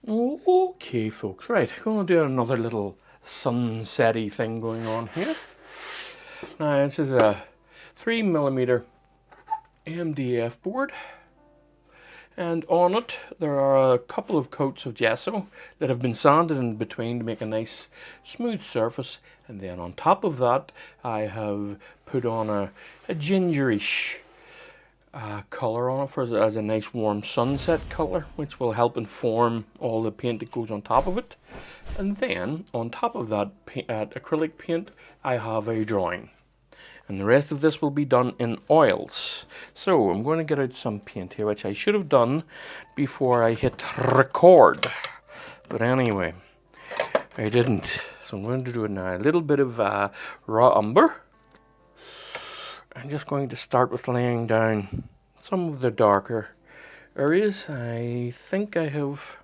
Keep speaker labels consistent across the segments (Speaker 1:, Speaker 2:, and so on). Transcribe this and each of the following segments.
Speaker 1: Okay, folks, right, going to do another little sunset-y thing going on here. Now, this is a 3mm MDF board, and on it there are a couple of coats of gesso that have been sanded in between to make a nice smooth surface, and then on top of that I have put on a gingerish colour on it as a nice warm sunset colour, which will help inform all the paint that goes on top of it. And then on top of that acrylic paint I have a drawing, and the rest of this will be done in oils. So I'm going to get out some paint here, which I should have done before I hit record, but anyway I didn't, so I'm going to do it now. A little bit of raw umber. I'm just going to start with laying down some of the darker areas. I think I have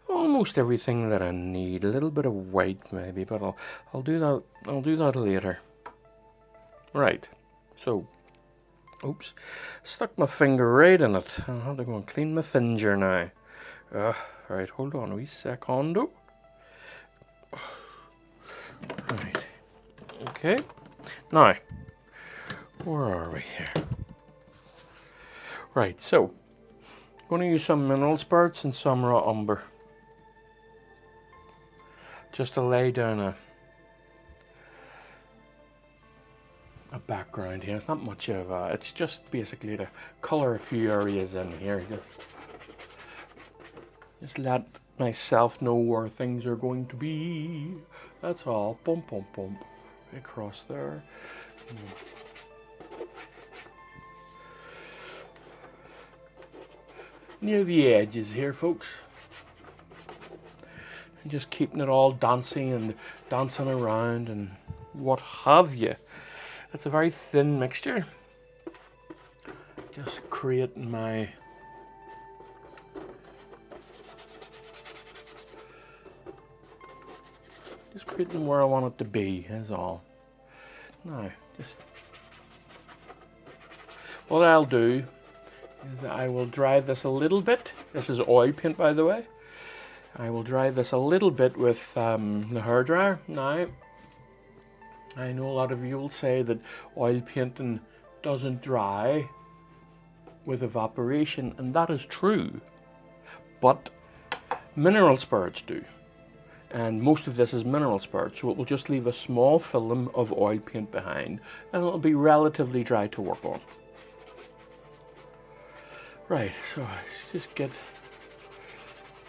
Speaker 1: almost everything that I need. A little bit of white maybe, but I'll do that. I'll do that later. Right. So, oops, stuck my finger right in it. I'll have to go and clean my finger now. Right, hold on a wee secondo. Right. Okay. Now, where are we here? Right, so I'm going to use some mineral spirits and some raw umber just to lay down a background here. It's not much of it's just basically to colour a few areas in here. Just let myself know where things are going to be. That's all. Bump, bump, bump. Across there. Near the edges here, folks. And just keeping it all dancing and dancing around and what have you. It's a very thin mixture. Just creating my creating where I want it to be is all. Now, just what I'll do is I will dry this a little bit. This is oil paint, by the way. I will dry this a little bit with the hairdryer. Now, I know a lot of you will say that oil painting doesn't dry with evaporation, and that is true, but mineral spirits do. And most of this is mineral spirit, so it will just leave a small film of oil paint behind, and it'll be relatively dry to work on. Right, so let's just get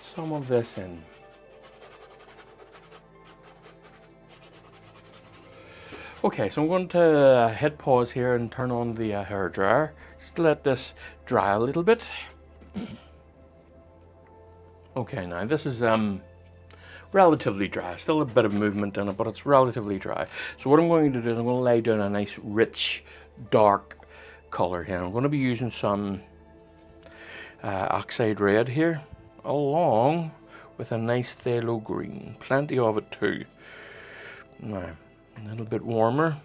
Speaker 1: some of this in. Okay, so I'm going to hit pause here and turn on the hairdryer, just to let this dry a little bit. Okay, now this is relatively dry, still a bit of movement in it, but it's relatively dry. So what I'm going to do is I'm going to lay down a nice rich dark color here. I'm going to be using some oxide red here, along with a nice phthalo green, plenty of it too. Now a little bit warmer,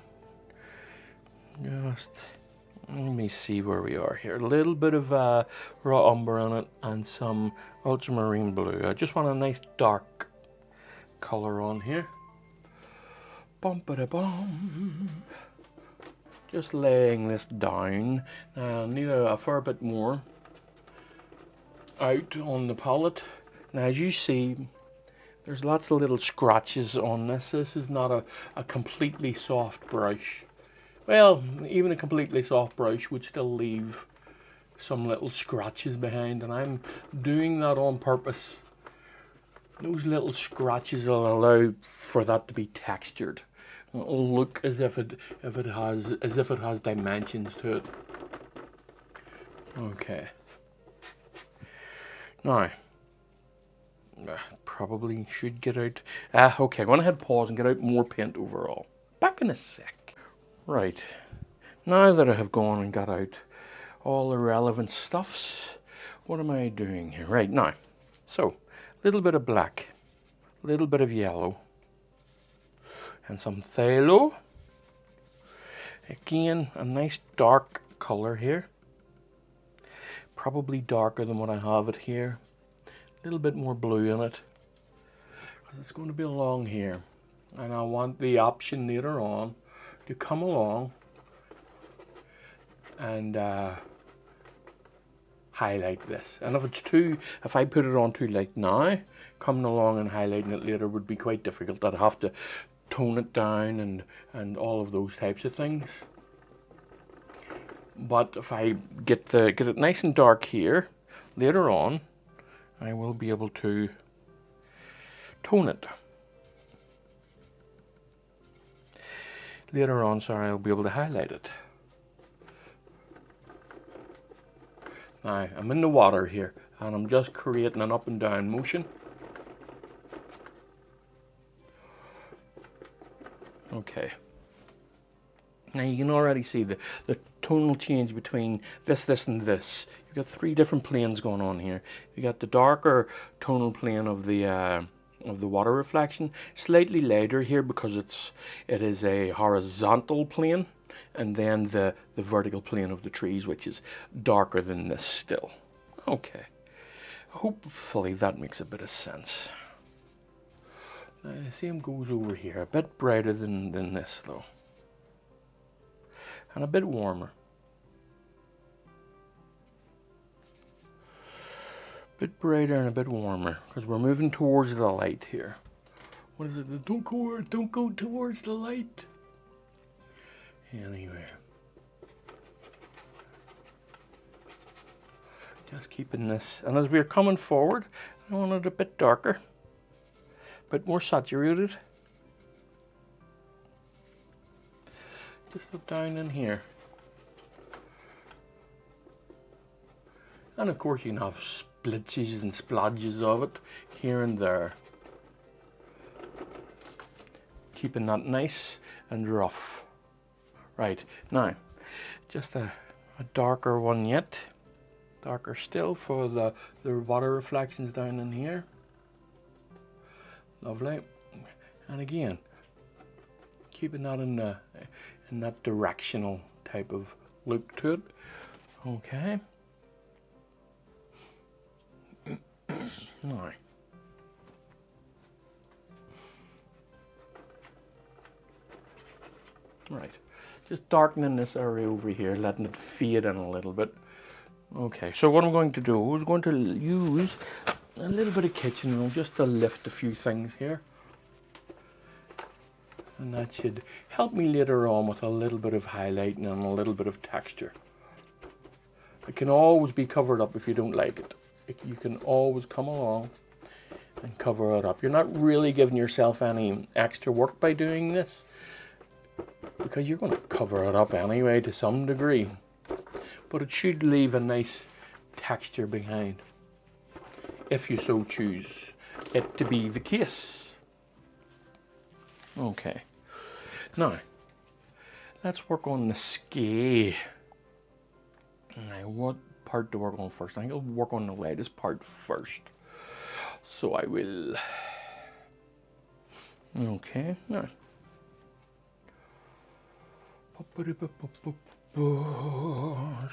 Speaker 1: just let me see where we are here. A little bit of raw umber in it and some ultramarine blue. I just want a nice dark color on here. Bum-ba-da-bum. Just laying this down. Now I need a fair bit more out on the palette. Now as you see, there's lots of little scratches on this. This is not a completely soft brush. Well, even a completely soft brush would still leave some little scratches behind, and I'm doing that on purpose. Those little scratches will allow for that to be textured. It'll look as if it has dimensions to it. Okay. Now, probably should get out. Okay, I'm gonna hit pause and get out more paint overall. Back in a sec. Right. Now that I have gone and got out all the relevant stuffs, what am I doing here? Right now, so. Little bit of black, little bit of yellow, and some phthalo. Again, a nice dark color here, probably darker than what I have it here. little bit more blue in it, because it's going to be along here, and I want the option later on to come along and highlight this. And if I put it on too late now, coming along and highlighting it later would be quite difficult. I'd have to tone it down and all of those types of things. But if I get it nice and dark here, later on, I will be able to tone it. Later on, sorry, I'll be able to highlight it. Now, I'm in the water here, and I'm just creating an up and down motion. Okay. Now you can already see the tonal change between this, and this. You've got three different planes going on here. You got the darker tonal plane of the water reflection, slightly lighter here because it is a horizontal plane, and then the vertical plane of the trees, which is darker than this still. Okay. Hopefully that makes a bit of sense. The same goes over here, a bit brighter than this though, and a bit warmer. A bit brighter and a bit warmer, because we're moving towards the light here. What is it? Don't go towards the light. Anyway, just keeping this, and as we're coming forward, I want it a bit darker. Bit more saturated. Just look down in here. And of course you can have splitches and splodges of it here and there. Keeping that nice and rough. Right, now, just a darker one yet. Darker still for the water reflections down in here. Lovely. And again, keeping that in that directional type of look to it. Okay. Now, right, just darkening this area over here, letting it fade in a little bit. Okay, so what I'm going to do is going to use a little bit of kitchen roll just to lift a few things here, and that should help me later on with a little bit of highlighting and a little bit of texture. It can always be covered up if you don't like it. You can always come along and cover it up. You're not really giving yourself any extra work by doing this, because you're going to cover it up anyway to some degree, but it should leave a nice texture behind, if you so choose it to be the case. Okay, now let's work on the sky. Now, what part to work on first? I think I'll work on the lightest part first. So I will. Okay, now.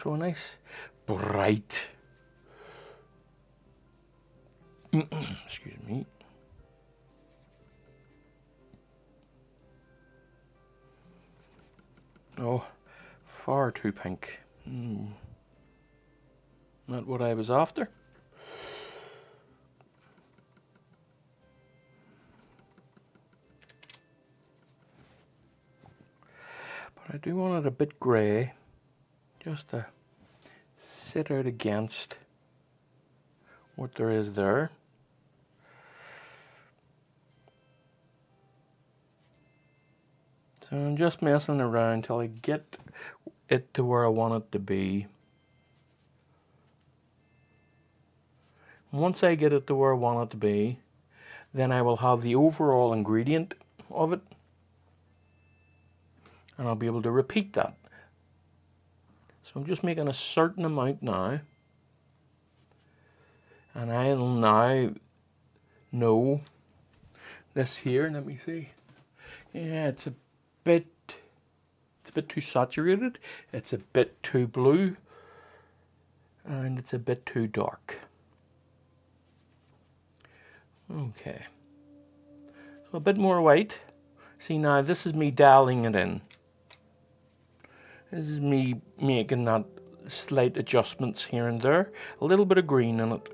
Speaker 1: So nice, bright. Excuse me. Oh, far too pink. Not what I was after. But I do want it a bit grey, just to sit out against what there is there. So I'm just messing around till I get it to where I want it to be. Once I get it to where I want it to be, then I will have the overall ingredient of it, and I'll be able to repeat that. So I'm just making a certain amount now, and I'll now know this here. Let me see. Yeah, it's a bit too saturated, it's a bit too blue, and it's a bit too dark. Okay. So a bit more white. See, now this is me dialing it in. This is me making that slight adjustments here and there. A little bit of green in it.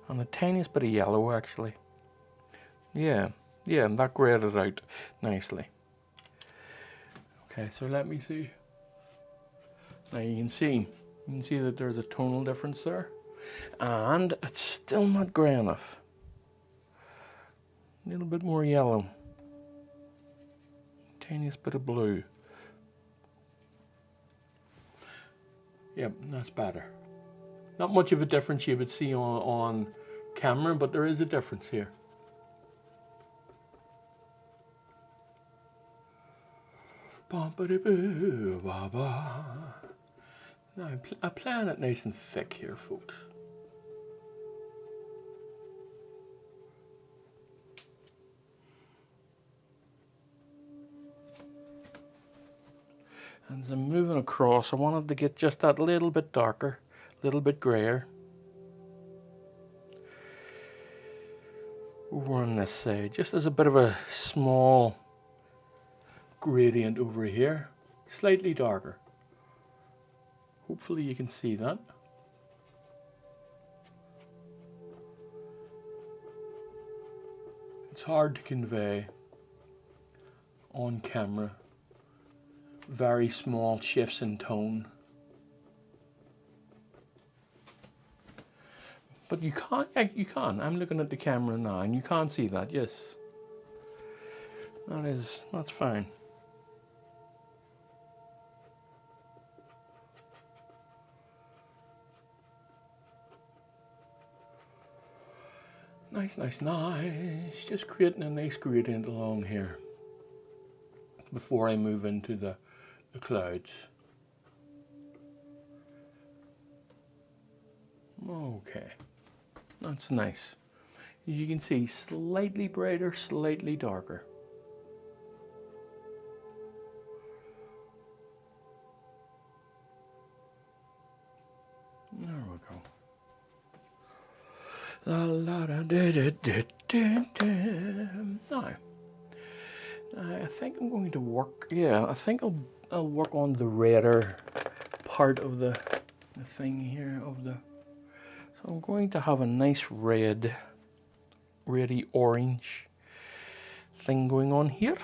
Speaker 1: And the tiniest bit of yellow, actually. Yeah, and that grayed it out nicely. Okay, so let me see. Now you can see that there's a tonal difference there. And it's still not grey enough. A little bit more yellow. Tiniest bit of blue. Yep, that's better. Not much of a difference you would see on camera, but there is a difference here. Now I'm playing it nice and thick here, folks. And as I'm moving across, I wanted to get just that little bit darker, a little bit grayer. Over on this side, just as a bit of a small gradient over here, slightly darker. Hopefully you can see that. It's hard to convey on camera very small shifts in tone. But you can. I'm looking at the camera now and you can't see that, yes. That's fine. Nice. Just creating a nice gradient along here before I move into the clouds. Okay, that's nice. As you can see, slightly brighter, slightly darker. There we go. Now, I think I'm going to work. Yeah, I think I'll work on the redder part of the thing here of the. So I'm going to have a nice reddy orange thing going on here.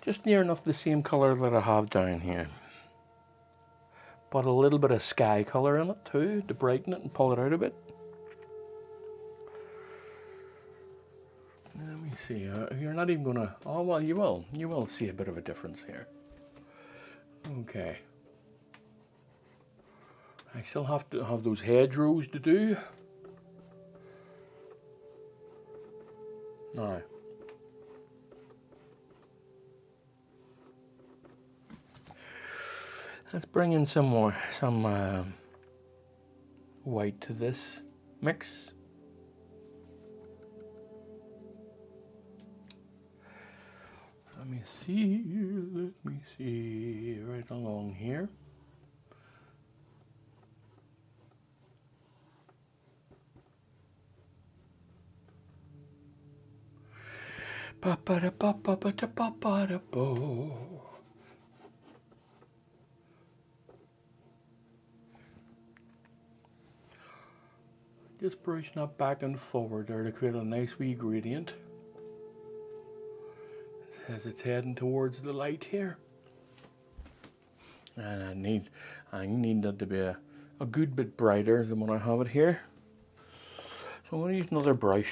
Speaker 1: Just near enough the same colour that I have down here. But a little bit of sky colour in it too, to brighten it and pull it out a bit. Let me see, you're not even gonna, oh well you will see a bit of a difference here. Okay. I still have to have those hedgerows to do. Now. Let's bring in some white to this mix. Let me see, right along here. Just brushing up back and forward there to create a nice wee gradient as it's heading towards the light here. And I need that to be a good bit brighter than when I have it here. So I'm going to use another brush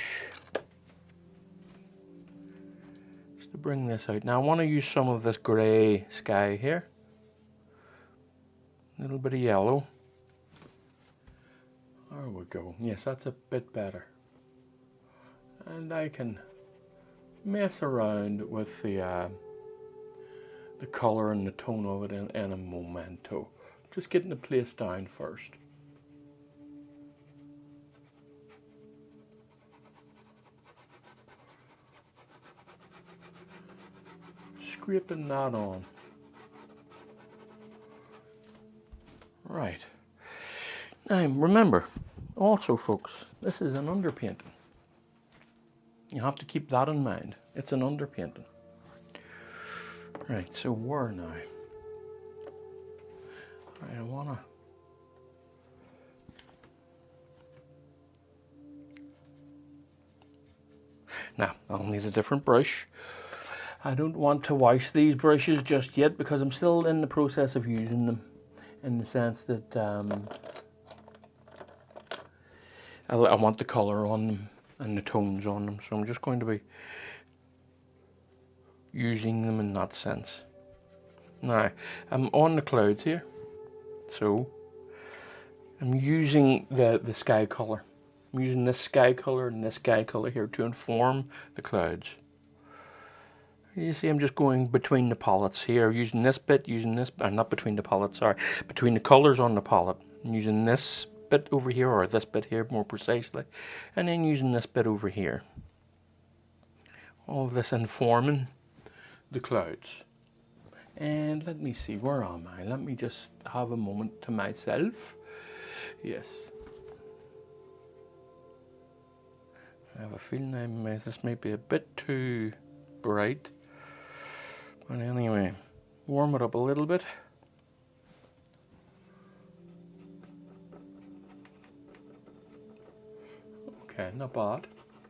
Speaker 1: just to bring this out. Now I want to use some of this grey sky here. A little bit of yellow. There we go. Yes, that's a bit better. And I can mess around with the colour and the tone of it in a momento. Just getting the place down first. Scraping that on. Right. Now remember, also folks, this is an underpainting. You have to keep that in mind. It's an underpainting. Right, so where now? I wanna... Now, I'll need a different brush. I don't want to wash these brushes just yet because I'm still in the process of using them, in the sense that I want the colour on them and the tones on them, so I'm just going to be using them in that sense. Now, I'm on the clouds here, so I'm using the sky colour. I'm using this sky colour and this sky colour here to inform the clouds. You see, I'm just going between the palettes here, using this bit, not between the palettes, sorry, between the colours on the palette. I'm using this bit over here, or this bit here more precisely, and then using this bit over here. All of this informing the clouds. And let me see, where am I? Let me just have a moment to myself. Yes. I have a feeling this may be a bit too bright. But anyway, warm it up a little bit. Okay, not bad.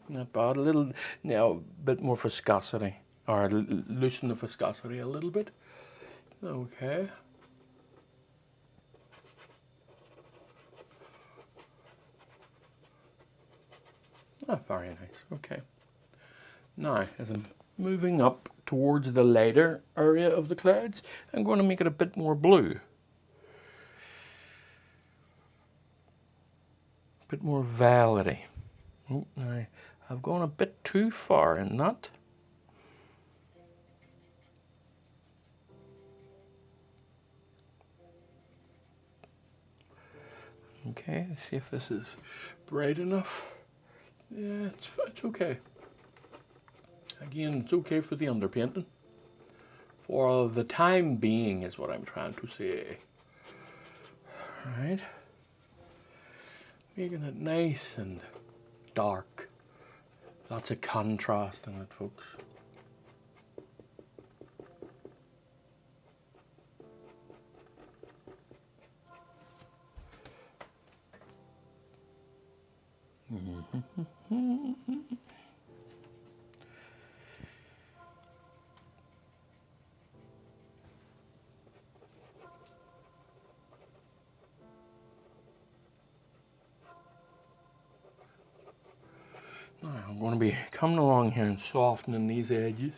Speaker 1: Not bad. A little, now, a bit more viscosity. Or loosen the viscosity a little bit. Okay. Ah, very nice. Okay. Now, as I'm moving up towards the lighter area of the clouds, I'm going to make it a bit more blue. A bit more velvety. Oh, now, I've gone a bit too far in that. Okay, let's see if this is bright enough. Yeah, it's okay. Again, it's okay for the underpainting. For the time being is what I'm trying to say. Right. Making it nice and dark. Lots of contrast in it, folks. Now I'm going to be coming along here and softening these edges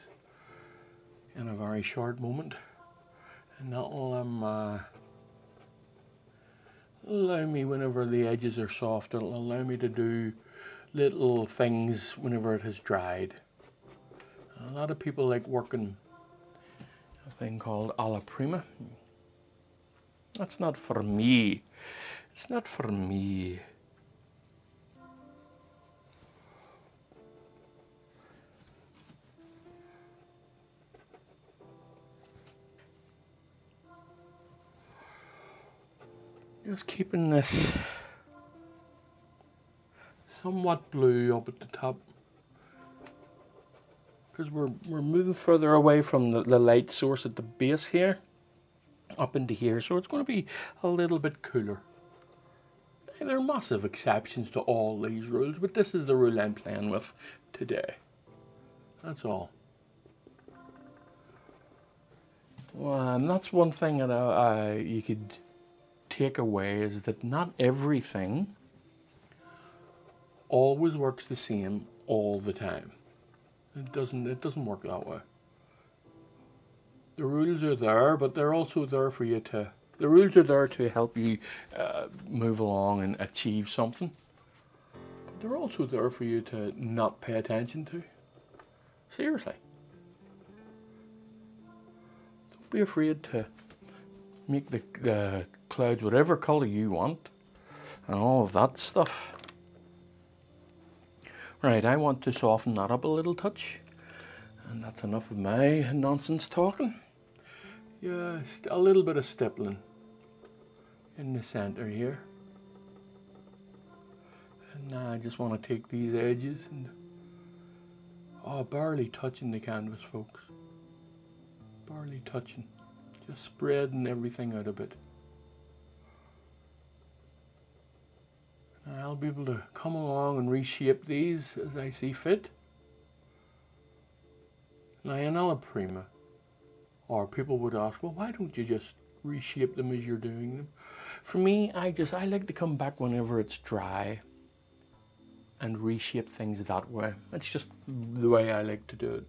Speaker 1: in a very short moment, and that will allow me, whenever the edges are soft, it'll allow me to do little things whenever it has dried. A lot of people like working a thing called alla prima. That's not for me. It's not for me. Just keeping this somewhat blue up at the top, because we're moving further away from the light source at the base here, up into here, so it's going to be a little bit cooler. There are massive exceptions to all these rules, but this is the rule I'm playing with today. That's all. Well, and that's one thing that you could take away, is that not everything always works the same all the time. It doesn't work that way. The rules are there, but they're also there for you to, the rules are there to help you move along and achieve something. But they're also there for you to not pay attention to. Seriously. Don't be afraid to make the clouds whatever colour you want and all of that stuff. Right, I want to soften that up a little touch, and that's enough of my nonsense talking. Just a little bit of stippling in the center here. And now I just want to take these edges and, oh, barely touching the canvas, folks. Barely touching. Just spreading everything out a bit. Now I'll be able to come along and reshape these as I see fit. Now another prima, or people would ask, well, why don't you just reshape them as you're doing them? For me, I like to come back whenever it's dry and reshape things that way. That's just the way I like to do it.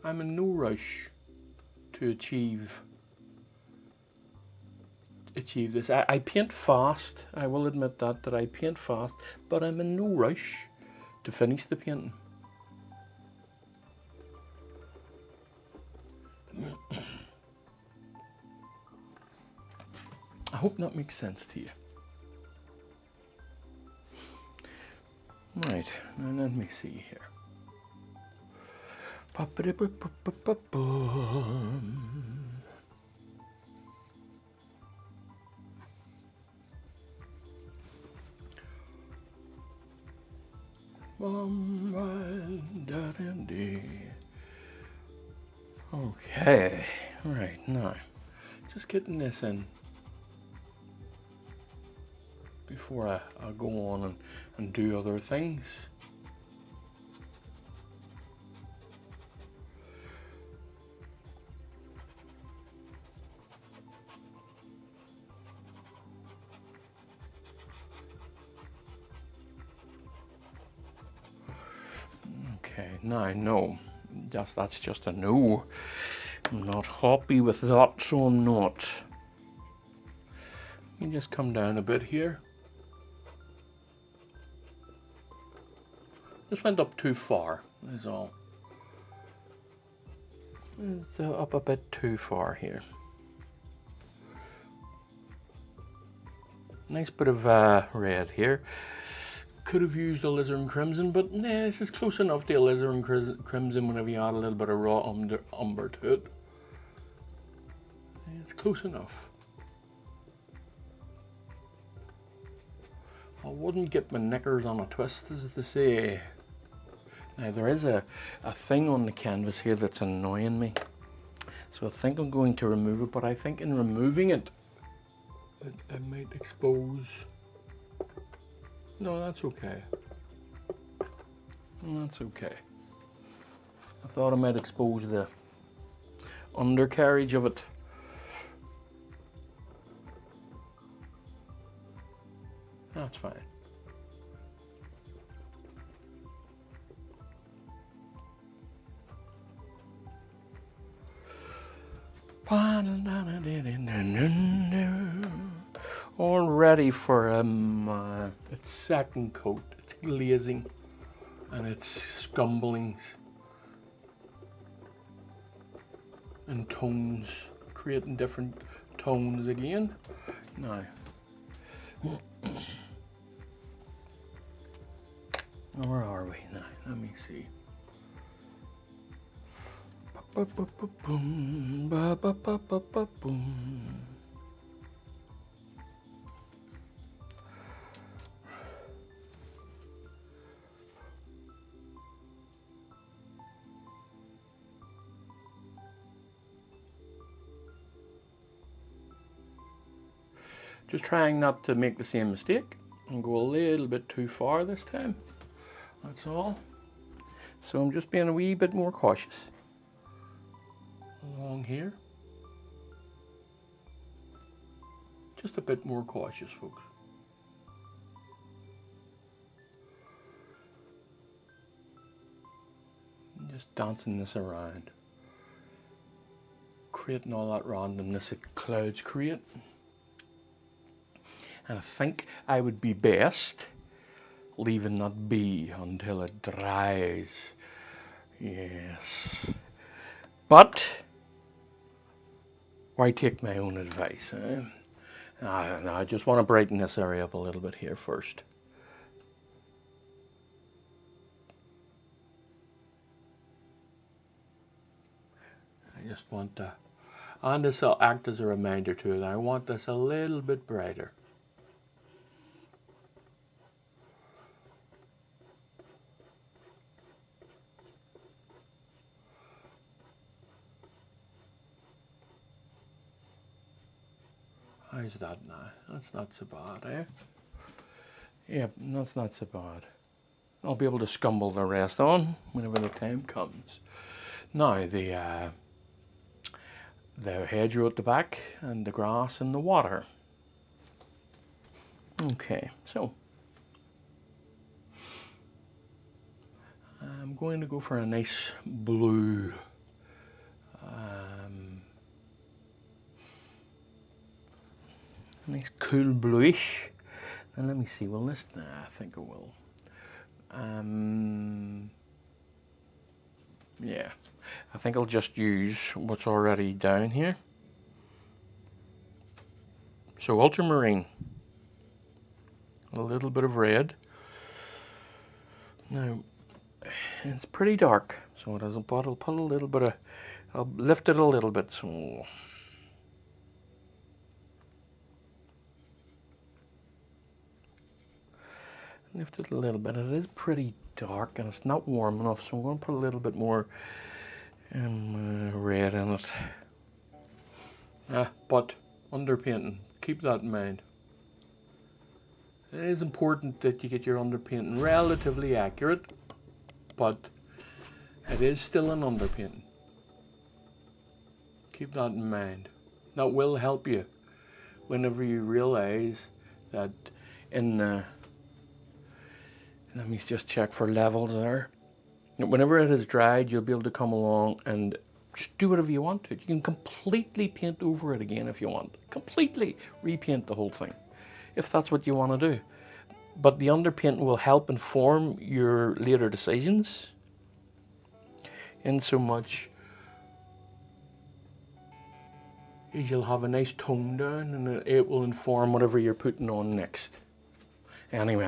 Speaker 1: I'm in no rush to achieve this. I paint fast. I will admit that I paint fast, but I'm in no rush to finish the painting. I hope that makes sense to you. Right, now let me see here. Okay, right, now, just getting this in before I go on and do other things. Okay, now I know, that's just a no. I'm not happy with that, so I'm not. Let me just come down a bit here. Just went up too far, is all. It's up a bit too far here. Nice bit of red here. Could have used alizarin crimson, but nah, this is close enough to alizarin crimson whenever you add a little bit of raw umber to it. It's close enough. I wouldn't get my knickers on a twist, as they say. Now there is a thing on the canvas here that's annoying me. So I think I'm going to remove it, but I think in removing it, it might expose. No, that's okay. That's okay. I thought I might expose the undercarriage of it. That's fine. All ready for its second coat. It's glazing and it's scumblings and tones, creating different tones again. Now, where are we now? Let me see. Just trying not to make the same mistake and go a little bit too far this time. That's all. So I'm just being a wee bit more cautious along here. Just a bit more cautious, folks. Just dancing this around, creating all that randomness that clouds create. And I think I would be best leaving that be until it dries. Yes. But why take my own advice? Eh? I just want to brighten this area up a little bit here first. I just want And this will act as a reminder to it. I want this a little bit brighter. How's that now? That's not so bad, eh? Yep, that's not so bad. I'll be able to scumble the rest on whenever the time comes. Now the hedgerow at the back and the grass and the water. Okay, so I'm going to go for a nice blue. Nice cool bluish. And let me see, will this? Nah, I think it will. Yeah, I think I'll just use what's already down here. So ultramarine, a little bit of red. Now, it's pretty dark, so it doesn't, but I'll put a little bit of, I'll lift it a little bit, so. Lift it a little bit. It is pretty dark and it's not warm enough, so I'm going to put a little bit more red in it. But underpainting, keep that in mind. It is important that you get your underpainting relatively accurate, but it is still an underpainting. Keep that in mind. That will help you whenever you realize that in the, let me just check for levels there. Whenever it is dried, you'll be able to come along and just do whatever you want to. You can completely paint over it again if you want. Completely repaint the whole thing, if that's what you want to do. But the underpainting will help inform your later decisions, in so much as you'll have a nice tone down and it will inform whatever you're putting on next. Anyway,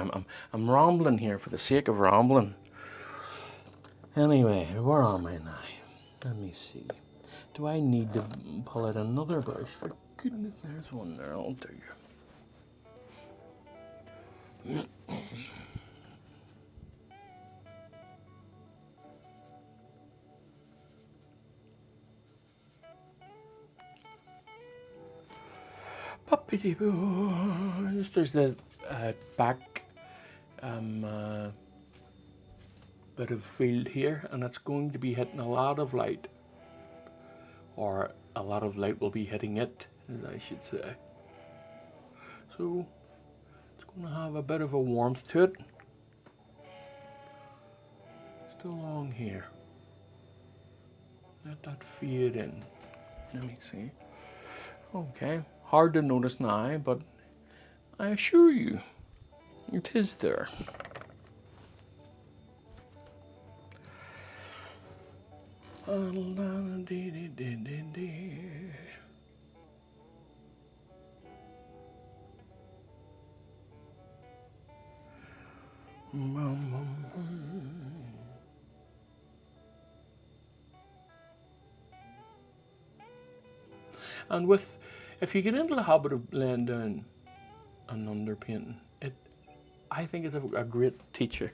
Speaker 1: I'm rambling here for the sake of rambling. Anyway, where am I now? Let me see. Do I need to pull out another brush? For goodness, there's one there. I'll do. Puppity-boo. There's the back bit of field here, and it's going to be hitting a lot of light, or a lot of light will be hitting it, as I should say. So it's going to have a bit of a warmth to it. Just along here. Let that fade in. Let me see. Okay, hard to notice now, but I assure you, it is there. And if you get into the habit of laying down and underpainting, I think it's a great teacher.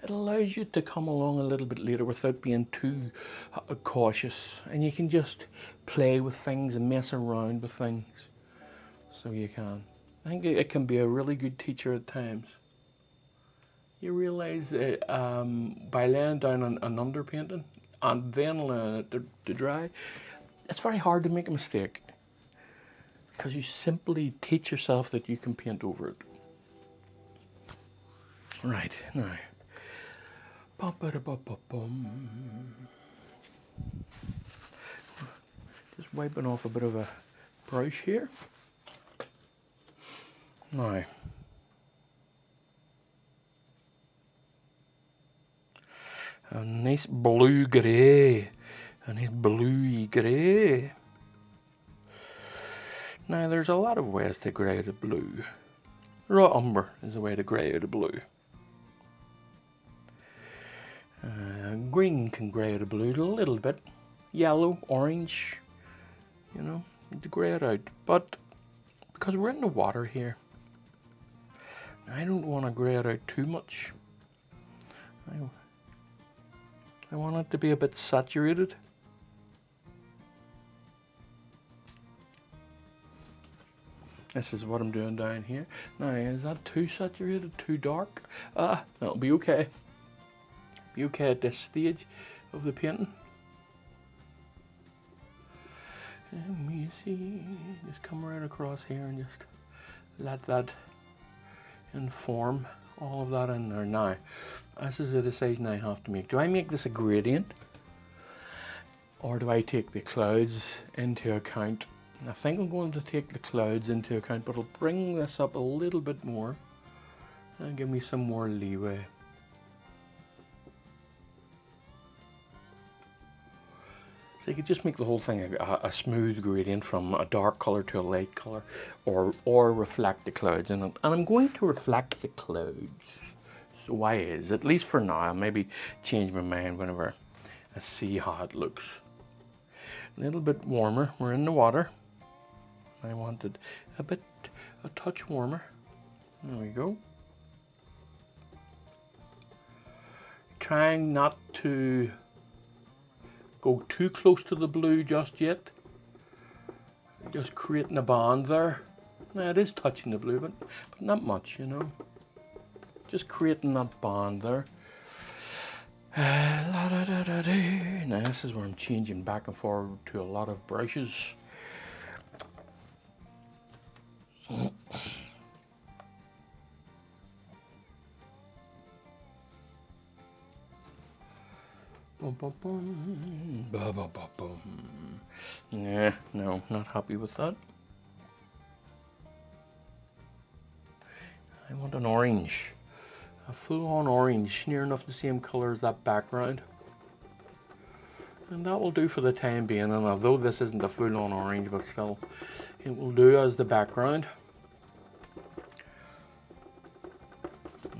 Speaker 1: It allows you to come along a little bit later without being too cautious, and you can just play with things and mess around with things. So you can. I think it can be a really good teacher at times. You realise that by laying down an underpainting and then letting it to dry, it's very hard to make a mistake, because you simply teach yourself that you can paint over it. Right, now. Just wiping off a bit of a brush here. Now, a nice blue grey, a nice bluey grey. Now there's a lot of ways to grey out a blue. Raw umber is a way to grey out a blue. Green can grey out a blue a little bit. Yellow, orange, you know, to grey it out. But because we're in the water here, I don't want to grey it out too much. I want it to be a bit saturated. This is what I'm doing down here. Now, is that too saturated, too dark? That'll be okay. Be okay at this stage of the painting. Let me see, just come right across here and just let that inform all of that in there. Now, this is a decision I have to make. Do I make this a gradient, or do I take the clouds into account? I think I'm going to take the clouds into account, but it'll bring this up a little bit more and give me some more leeway. So you could just make the whole thing a smooth gradient from a dark colour to a light colour, or reflect the clouds in it. And I'm going to reflect the clouds. So why is, at least for now, I'll maybe change my mind whenever I see how it looks. A little bit warmer, we're in the water. I wanted a touch warmer. There we go. Trying not to go too close to the blue just yet. Just creating a bond there. Now it is touching the blue, but not much, you know. Just creating that bond there. Now this is where I'm changing back and forward to a lot of brushes. Nah, no, not happy with that. I want an orange. A full-on orange, near enough the same colour as that background. And that will do for the time being, and although this isn't a full-on orange, but still, it will do as the background.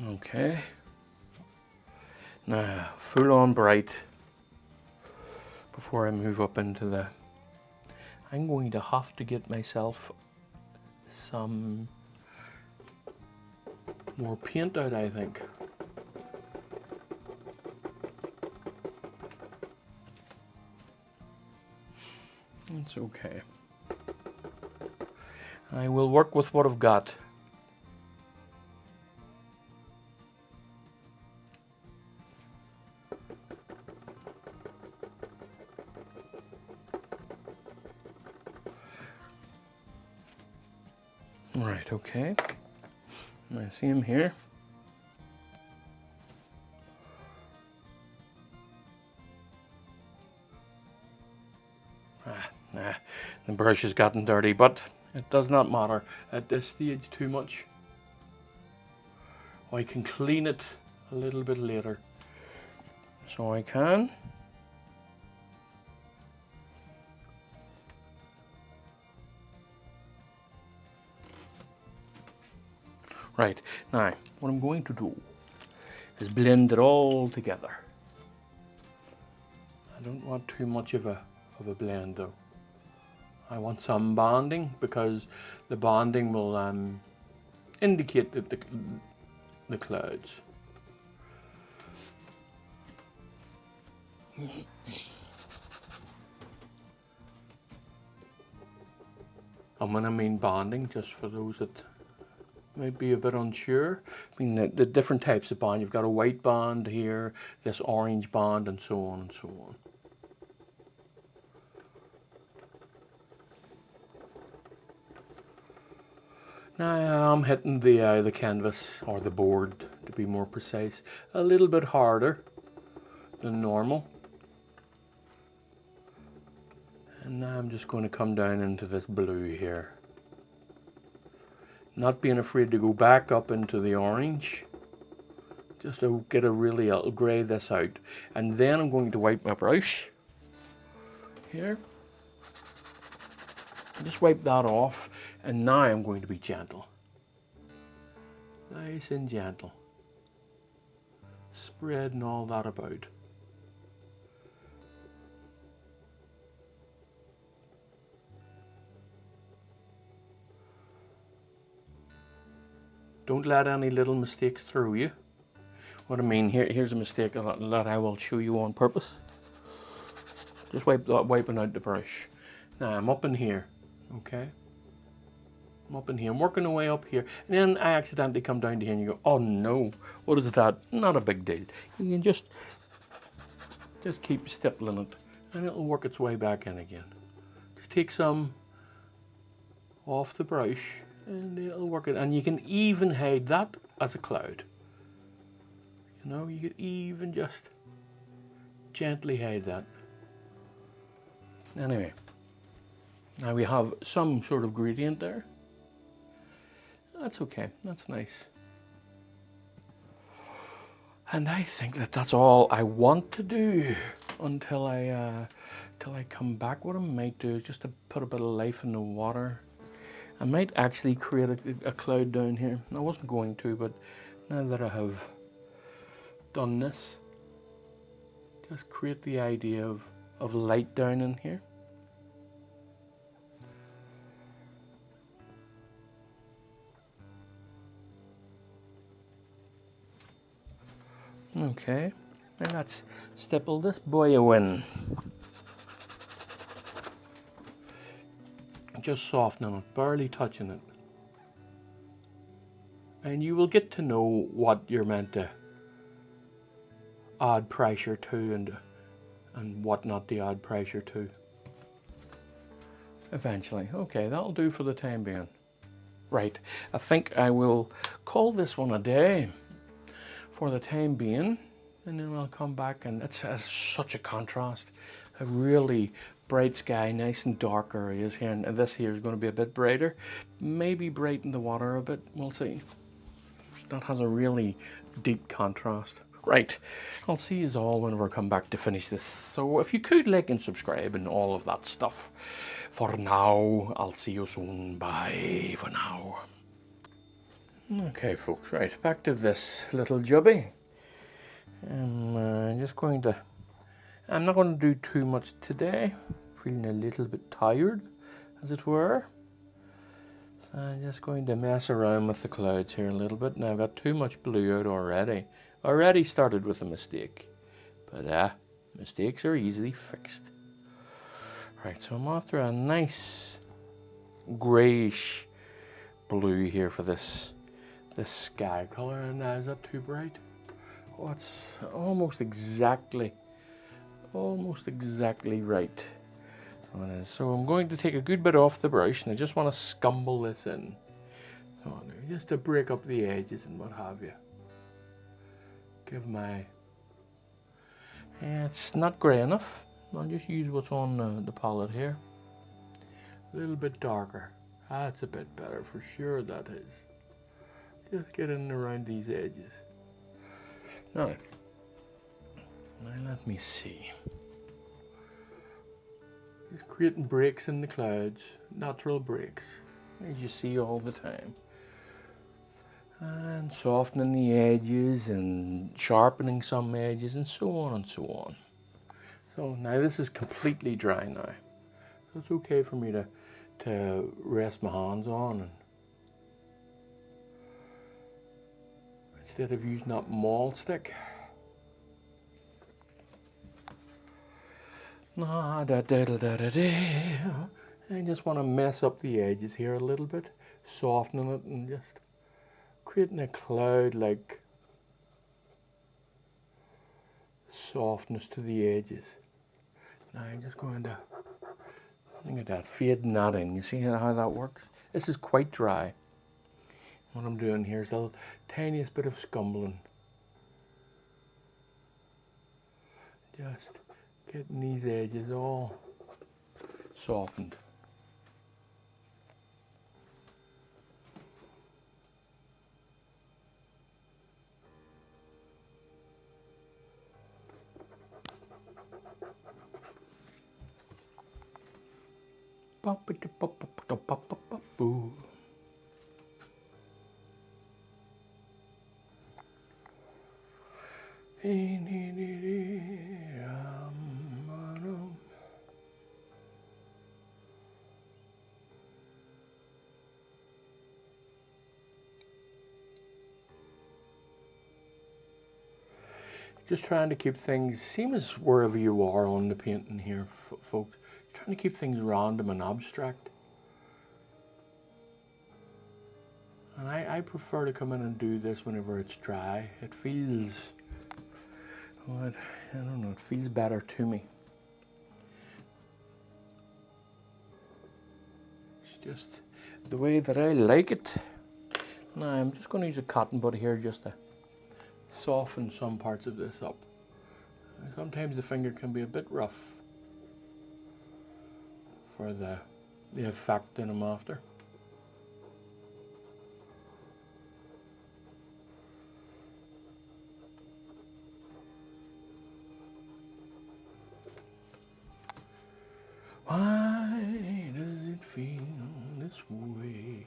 Speaker 1: Okay. Now, full-on bright. Before I move up into the... I'm going to have to get myself some more paint out, I think. It's okay. I will work with what I've got. Right, okay. I see him here. Nah, the brush has gotten dirty, but it does not matter at this stage too much. I can clean it a little bit later. So I can. Right, now what I'm going to do is blend it all together. I don't want too much of a blend though. I want some bonding, because the bonding will indicate that the clouds. And when I mean bonding, just for those that might be a bit unsure, I mean the different types of bond. You've got a white bond here, this orange bond, and so on and so on. Now I'm hitting the canvas, or the board to be more precise, a little bit harder than normal. And now I'm just going to come down into this blue here. Not being afraid to go back up into the orange, just to get I'll grey this out. And then I'm going to wipe my brush here. Just wipe that off, and now I'm going to be gentle. Nice and gentle. Spreading all that about. Don't let any little mistakes throw you. What I mean, here's a mistake that I will show you on purpose. Just wiping out the brush. Now I'm up in here, okay? I'm up in here, I'm working away up here, and then I accidentally come down to here and you go, oh no, what is that? Not a big deal. You can just keep stippling it, and it'll work its way back in again. Just take some off the brush, and it'll work it, and you can even hide that as a cloud. You know, you could even just gently hide that. Anyway, now we have some sort of gradient there. That's okay, that's nice. And I think that that's all I want to do until I come back. What I might do is just to put a bit of life in the water. I might actually create a cloud down here. I wasn't going to, but now that I have done this, just create the idea of light down in here. Okay, and let's stipple this boy in. Just softening it, barely touching it. And you will get to know what you're meant to add pressure to and what not to add pressure to. Eventually. Okay, that'll do for the time being. Right, I think I will call this one a day for the time being, and then I'll come back, and it's such a contrast. A really bright sky, nice and dark areas here, and this here is going to be a bit brighter, maybe brighten the water a bit, we'll see. That has a really deep contrast. Right, I'll see you all whenever I come back to finish this. So if you could like and subscribe and all of that stuff. For now, I'll see you soon. Bye for now. Okay folks, right, back to this little jubby. I'm just going to, I'm not going to do too much today. Feeling a little bit tired, as it were. So I'm just going to mess around with the clouds here a little bit. Now I've got too much blue out already. Already started with a mistake. But mistakes are easily fixed. Right, so I'm after a nice greyish blue here for this sky color. And now is that too bright? Oh, it's almost exactly right. So it is. So I'm going to take a good bit off the brush, and I just want to scumble this in. So just to break up the edges and what have you. Give my, it's not grey enough. I'll just use what's on the palette here. A little bit darker. That's a bit better for sure, that is. Just get in around these edges. Now let me see. Just creating breaks in the clouds, natural breaks, as you see all the time. And softening the edges and sharpening some edges and so on and so on. So now this is completely dry now. So it's okay for me to rest my hands on, and instead of using that maul stick. I just want to mess up the edges here a little bit, softening it and just creating a cloud-like softness to the edges. Now I'm just going to, look at that, fading that in. You see how that works? This is quite dry. What I'm doing here is a tiniest bit of scumbling. Just getting these edges all softened. Just trying to keep things, same as wherever you are on the painting here, folks. Trying to keep things random and abstract. And I prefer to come in and do this whenever it's dry. It feels, well, I don't know, it feels better to me. It's just the way that I like it. Now I'm just going to use a cotton bud here just to soften some parts of this up. Sometimes the finger can be a bit rough for the effect in them after. Why does it feel this way?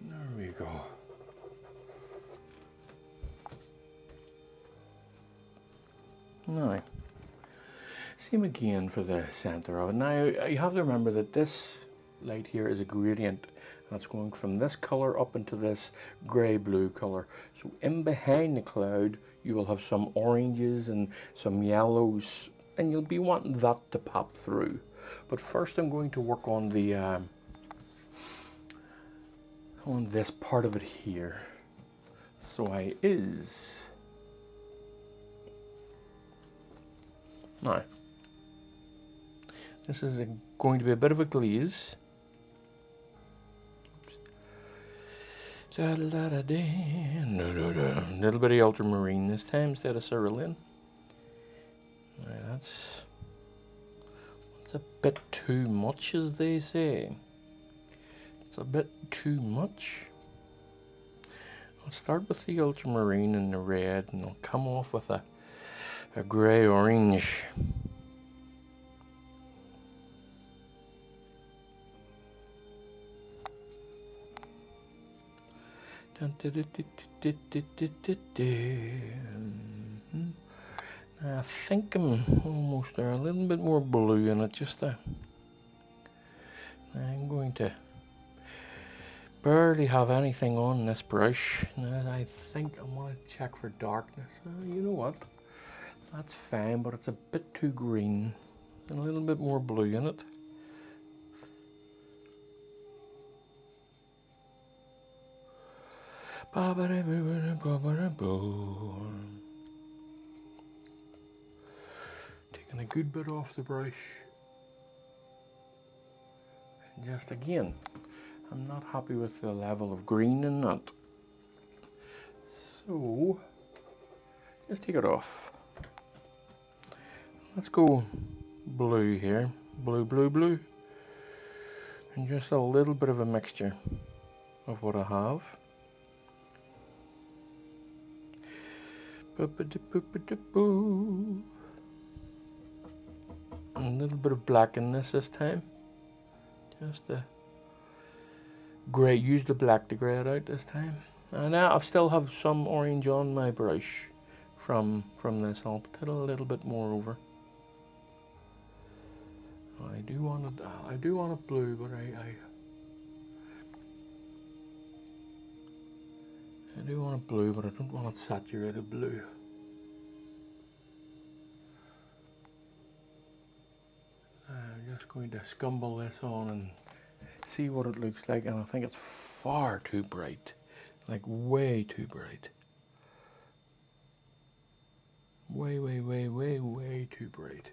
Speaker 1: There we go. Now, same again for the center of it. Now, you have to remember that this light here is a gradient. That's going from this color up into this grey-blue color. So in behind the cloud, you will have some oranges and some yellows, and you'll be wanting that to pop through. But first I'm going to work on the on this part of it here. So now, this is going to be a bit of a glaze. A little bit of ultramarine this time instead of cerulean. That's a bit too much, as they say. It's a bit too much. I'll start with the ultramarine and the red, and I'll come off with a grey orange. I think I'm almost there. A little bit more blue in it, I'm going to barely have anything on this brush. Now I think I want to check for darkness. You know what? That's fine, but it's a bit too green. A little bit more blue in it. Taking a good bit off the brush. And just again, I'm not happy with the level of green in that. So, just take it off. Let's go blue here. Blue, blue, blue. And just a little bit of a mixture of what I have. A little bit of black in this time. Just a grey. Use the black to grey it out this time. And now I still have some orange on my brush from this. I'll put a little bit more over. I do want it blue, but I do want it blue, but I don't want it saturated blue. I'm just going to scumble this on and see what it looks like, and I think it's far too bright, like way too bright. Way too bright.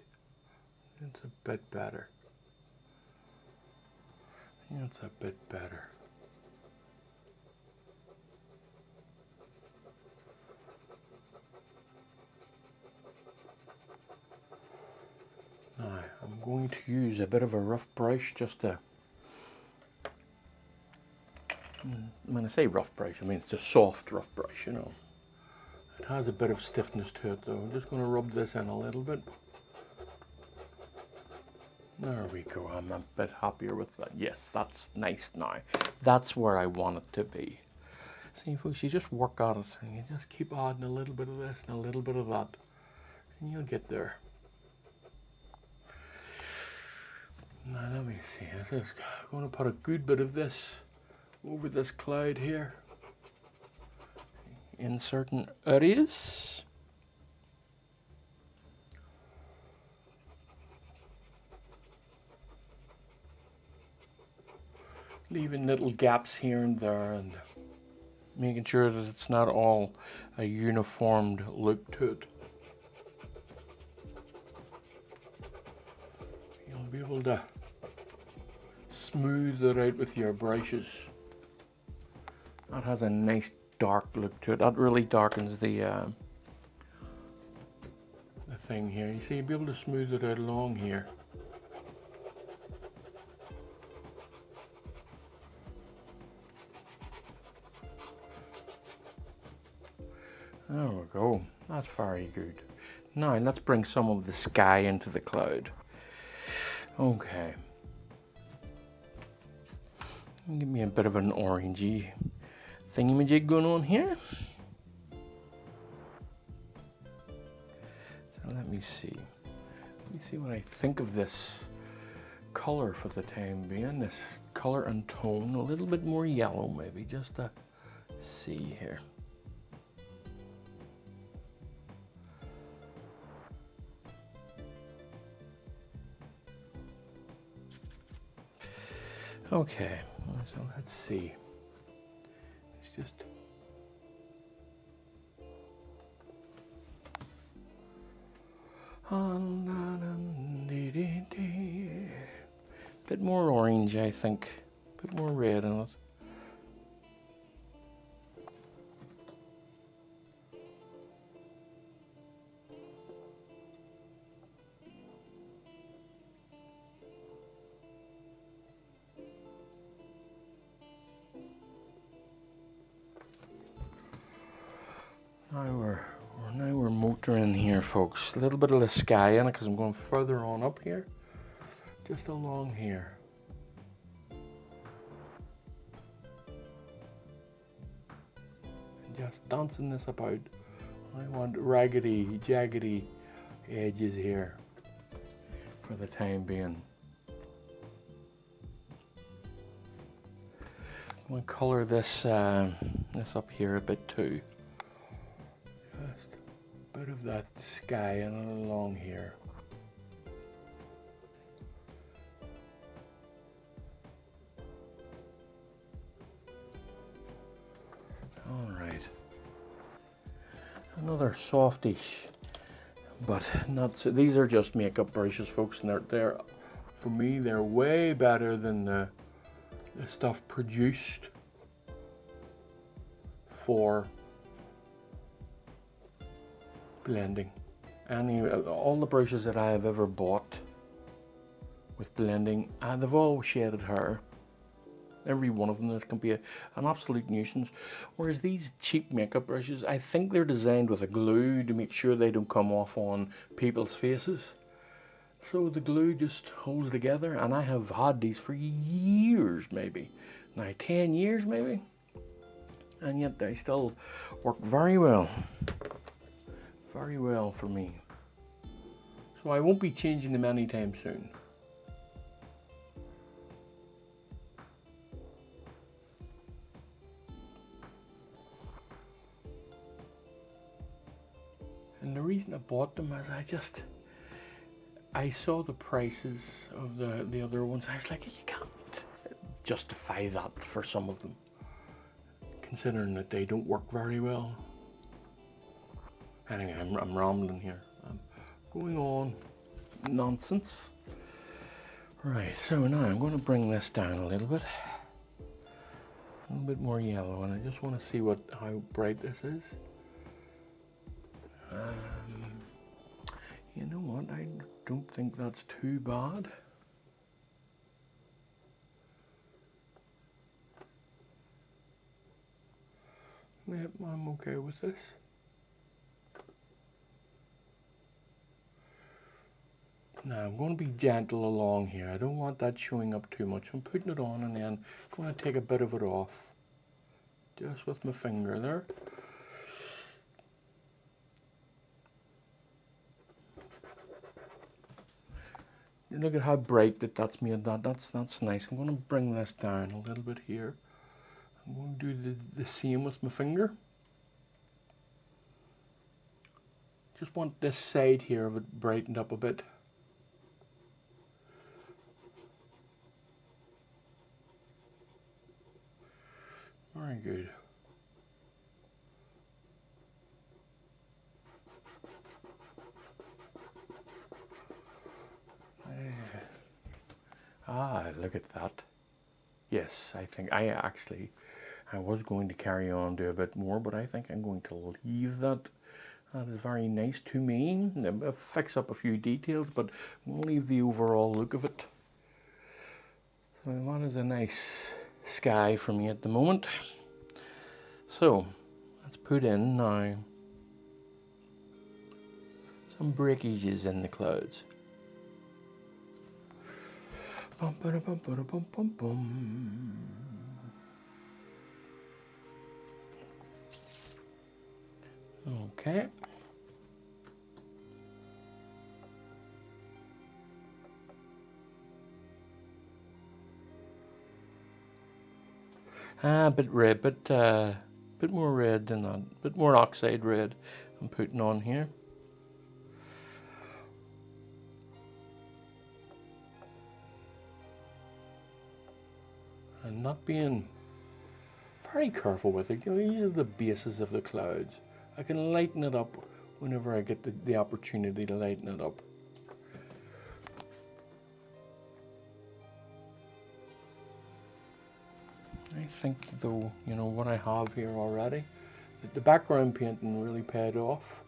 Speaker 1: It's a bit better. It's a bit better. Now, I'm going to use a bit of a rough brush just to, when I say rough brush, I mean it's a soft rough brush, you know. It has a bit of stiffness to it though. I'm just going to rub this in a little bit. There we go, I'm a bit happier with that. Yes, that's nice now. That's where I want it to be. See folks, you just work at it and you just keep adding a little bit of this and a little bit of that, and you'll get there. Now let me see, I'm going to put a good bit of this over this cloud here in certain areas. Leaving little gaps here and there and making sure that it's not all a uniformed look to it. You'll be able to smooth it out with your brushes. That has a nice dark look to it. That really darkens the thing here. You see, you'll be able to smooth it out along here. There we go. That's very good. Now let's bring some of the sky into the cloud. Okay. Give me a bit of an orangey thingamajig going on here. So let me see. Let me see what I think of this color for the time being. This color and tone, a little bit more yellow maybe, just to see here. Okay, so let's see. It's just bit more orange, I think. Bit more red in it. Now we're motoring here, folks. A little bit of the sky in it because I'm going further on up here, just along here. And just dancing this about. I want raggedy, jaggedy edges here for the time being. I'm going to color this this up here a bit too. Just a bit of that sky and along here. All right. Another softish, but not so. These are just makeup brushes, folks, and they're for me they're way better than the stuff produced for blending. All the brushes that I have ever bought with blending, they've all shaded hair. Every one of them. This can be an absolute nuisance. Whereas these cheap makeup brushes, I think they're designed with a glue to make sure they don't come off on people's faces. So the glue just holds together, and I have had these for years, maybe. Now 10 years maybe. And yet they still work very well. Very well for me. So I won't be changing them anytime soon. And the reason I bought them is I saw the prices of the other ones. I was like, you can't justify that for some of them, considering that they don't work very well. Anyway, I'm rambling here. I'm going on nonsense. Right, so now I'm going to bring this down a little bit more yellow, and I just want to see how bright this is. You know what? I don't think that's too bad. Yep, I'm okay with this. Now I'm going to be gentle along here. I don't want that showing up too much. I'm putting it on and then going to take a bit of it off. Just with my finger there. Look at how bright that's made that. That's nice. I'm going to bring this down a little bit here. I'm going to do the same with my finger. Just want this side here of it brightened up a bit. Very good. Look at that. Yes, I think I was going to carry on to a bit more, but I think I'm going to leave that. That is very nice to me. I'll fix up a few details, but we'll leave the overall look of it. So that is a nice sky for me at the moment. So let's put in now some breakages in the clouds. Bum, ba-da, bum, ba-da, bum, bum, bum. Okay. A bit red, bit more red than that, bit more oxide red I'm putting on here. And not being very careful with it. You know, these are the bases of the clouds. I can lighten it up whenever I get the opportunity to lighten it up. I think though, you know, what I have here already, that the background painting really paid off.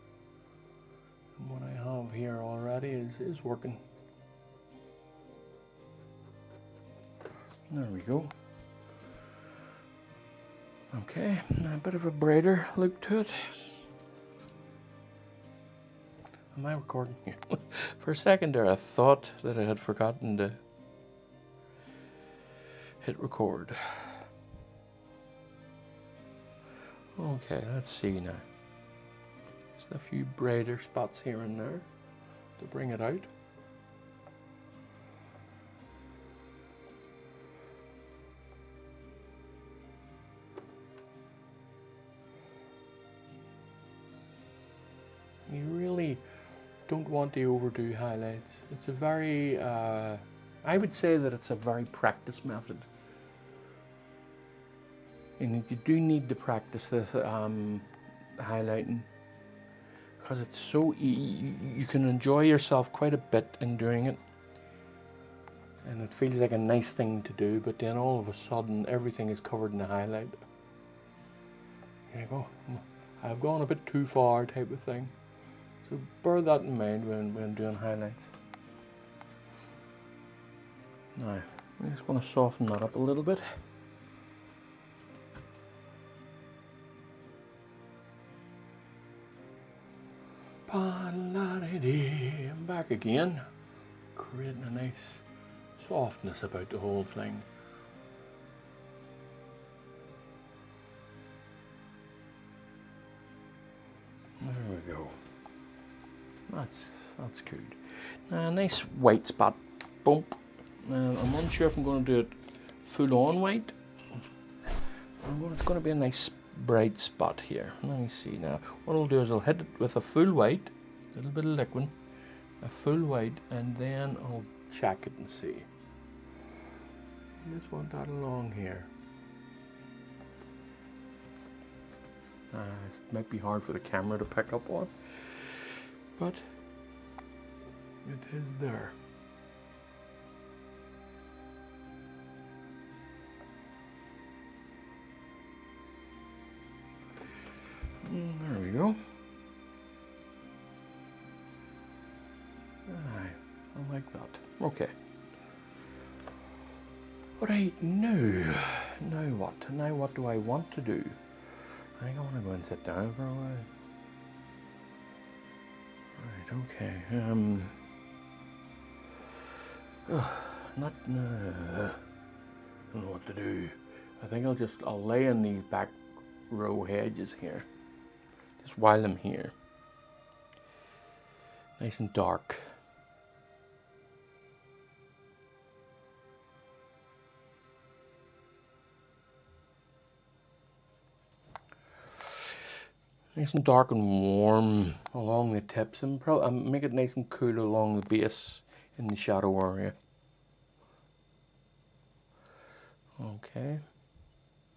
Speaker 1: And what I have here already is working. There we go. Okay, a bit of a brighter look to it. Am I recording here? For a second there I thought that I had forgotten to hit record. Okay, let's see now. Just a few brighter spots here and there to bring it out. You really don't want to overdo highlights. It's a very, I would say that it's a very practice method. And you do need to practice this highlighting, because it's so you can enjoy yourself quite a bit in doing it, and it feels like a nice thing to do, but then all of a sudden everything is covered in a highlight. Here you go. I've gone a bit too far type of thing. So bear that in mind when doing highlights. Now, I just want to soften that up a little bit. I'm back again, creating a nice softness about the whole thing. There we go. That's good. Now a nice white spot. Bump. I'm unsure if I'm going to do it full on white. It's going to be a nice bright spot here. Let me see now. What I'll do is I'll hit it with a full white, a little bit of liquid, a full white, and then I'll check it and see. I just want that along here. It might be hard for the camera to pick up on, but it is there. There we go. I like that. Okay. Right, now what? Now what do I want to do? I think I want to go and sit down for a while. Right, okay. I don't know what to do. I think I'll lay in these back row hedges here. Just while I'm here. Nice and dark. Nice and dark and warm along the tips, and make it nice and cool along the base in the shadow area. Okay.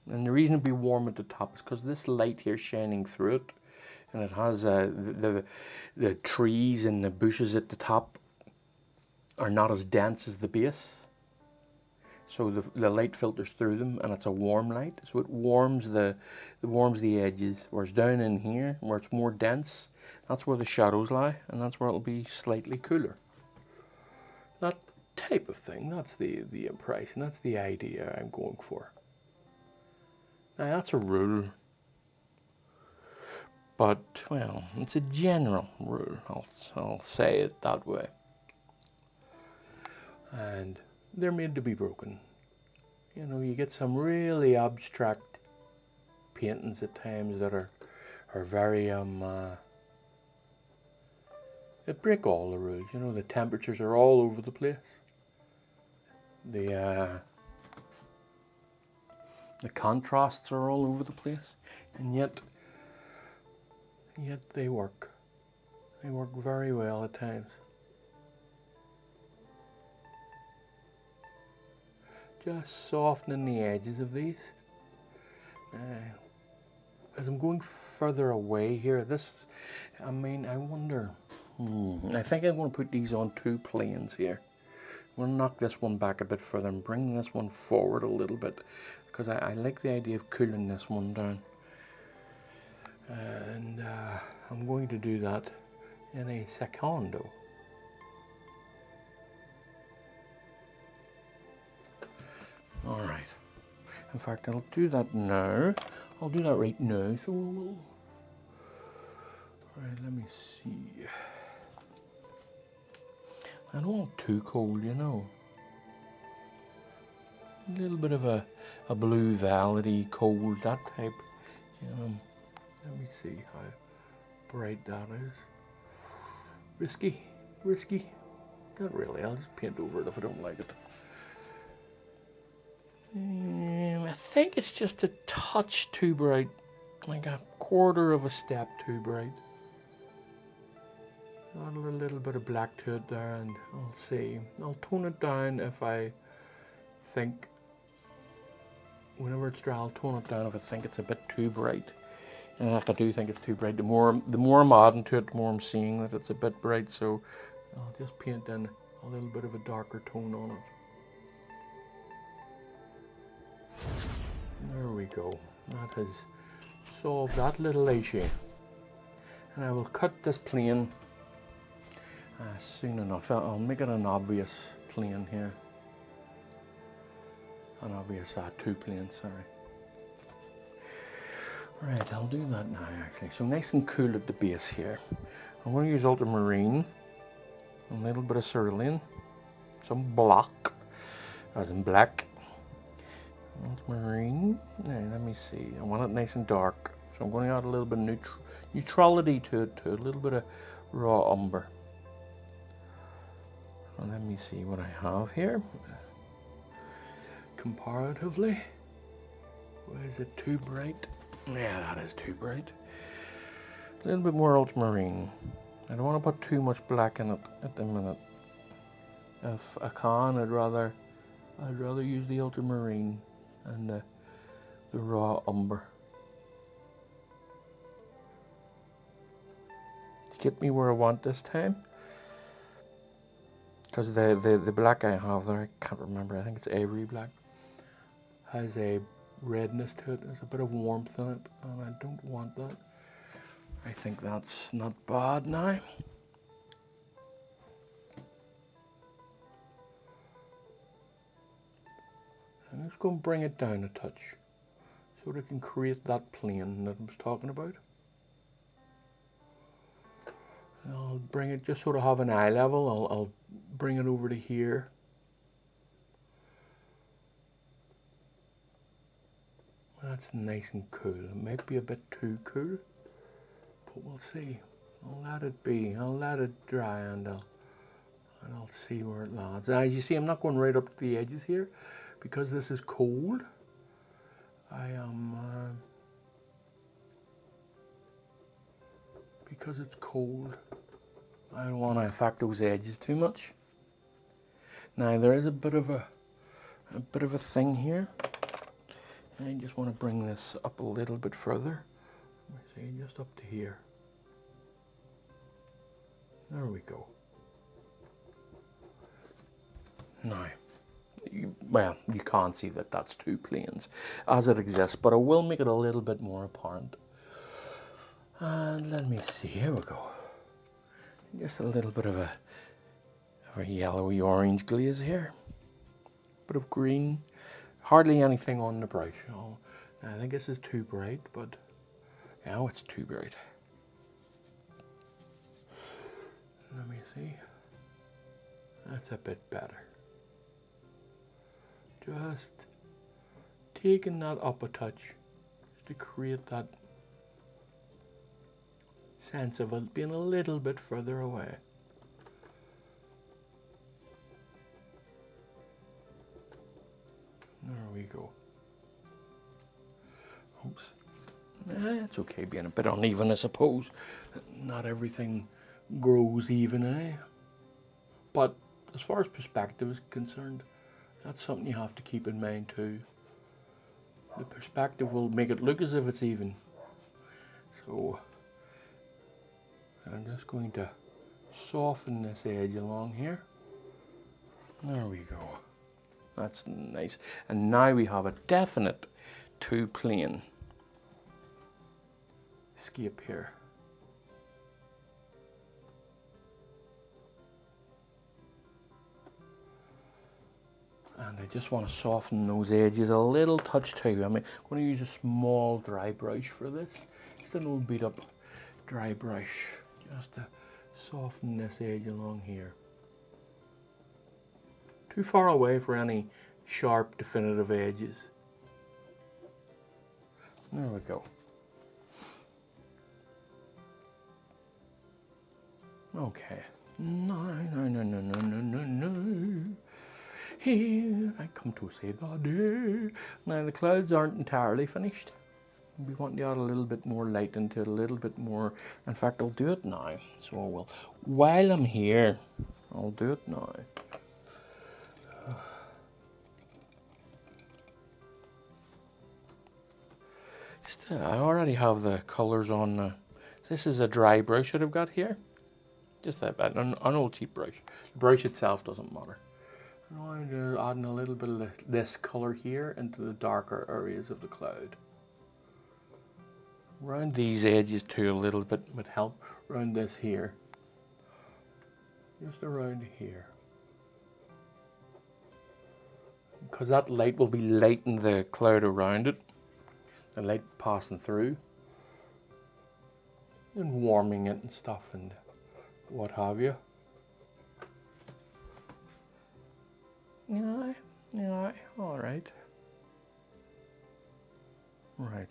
Speaker 1: And the reason it'd be warm at the top is because this light here shining through it, and it has the trees and the bushes at the top are not as dense as the base, so the light filters through them, and it's a warm light, so it warms the edges. Whereas down in here, where it's more dense, that's where the shadows lie, and that's where it'll be slightly cooler. That type of thing. That's the impression. That's the idea I'm going for. Now that's a rule, but well, it's a general rule. I'll say it that way. And they're made to be broken. You know, you get some really abstract paintings at times that are very they break all the rules. You know, the temperatures are all over the place. The contrasts are all over the place, and yet they work. They work very well at times. Just softening the edges of these. As I'm going further away here, I wonder, I think I'm going to put these on two planes here. I'm going to knock this one back a bit further and bring this one forward a little bit, because I like the idea of cooling this one down. And I'm going to do that in a secondo. Alright. In fact, I'll do that now. I'll do that right now. So we'll... Alright, let me see. I don't want it too cold, you know. A little bit of a blue velvety cold, that type. Let me see how bright that is. Risky. Not really, I'll just paint over it if I don't like it. I think it's just a touch too bright, like a quarter of a step too bright. Add a little bit of black to it there, and I'll see. I'll tone it down if I think, whenever it's dry, I'll tone it down if I think it's a bit too bright. And if I do think it's too bright, the more I'm adding to it, the more I'm seeing that it's a bit bright, so I'll just paint in a little bit of a darker tone on it. There we go. That has solved that little issue. And I will cut this plane soon enough. I'll make it an obvious plane here. An obvious two plane, sorry. Right, I'll do that now actually. So nice and cool at the base here. I'm going to use ultramarine, a little bit of cerulean, some black, as in black. Ultramarine. Now, let me see. I want it nice and dark, so I'm going to add a little bit of neutrality to it, too. A little bit of raw umber. And let me see what I have here. Comparatively, is it too bright? Yeah, that is too bright. A little bit more ultramarine. I don't want to put too much black in it at the minute. If I can, I'd rather use the ultramarine and the raw umber. To get me where I want this time. Because the black I have there, I can't remember, I think it's Avery black, has a redness to it, there's a bit of warmth in it, and I don't want that. I think that's not bad now. I'm just going to bring it down a touch so that I can create that plane that I was talking about. I'll bring it, just sort of have an eye level, I'll bring it over to here. That's nice and cool. It might be a bit too cool, but we'll see. I'll let it be. I'll let it dry, and I'll see where it lands. Now, as you see, I'm not going right up to the edges here because this is cold. I am because it's cold. I don't want to affect those edges too much. Now there is a bit of a thing here. I just want to bring this up a little bit further. Let me see, just up to here. There we go. Now, well, you can't see that that's two planes as it exists, but I will make it a little bit more apparent. And let me see, here we go. Just a little bit of a yellowy orange glaze here. Bit of green. Hardly anything on the brush. Oh, I think this is too bright, but now it's too bright. Let me see. That's a bit better. Just taking that up a touch just to create that sense of it being a little bit further away. There we go. Oops. It's okay being a bit uneven, I suppose. Not everything grows even, eh? But as far as perspective is concerned, that's something you have to keep in mind too. The perspective will make it look as if it's even. So I'm just going to soften this edge along here. There we go. That's nice. And now we have a definite two-plane scape here. And I just want to soften those edges a little touch too. I'm going to use a small dry brush for this. Just an old beat up dry brush. Just to soften this edge along here. Too far away for any sharp, definitive edges. There we go. Okay. No. Here I come to save the day. Now the clouds aren't entirely finished. We want to add a little bit more light into it, a little bit more. In fact, I'll do it now. So I will. While I'm here, I'll do it now. I already have the colours on. This is a dry brush that I've got here. Just that, an old cheap brush. The brush itself doesn't matter. Now I'm just adding a little bit of this colour here into the darker areas of the cloud. Around these edges too a little bit would help. Around this here. Just around here. Because that light will be lighting the cloud around it. The light passing through and warming it and stuff and what have you. Yeah, all right. Right.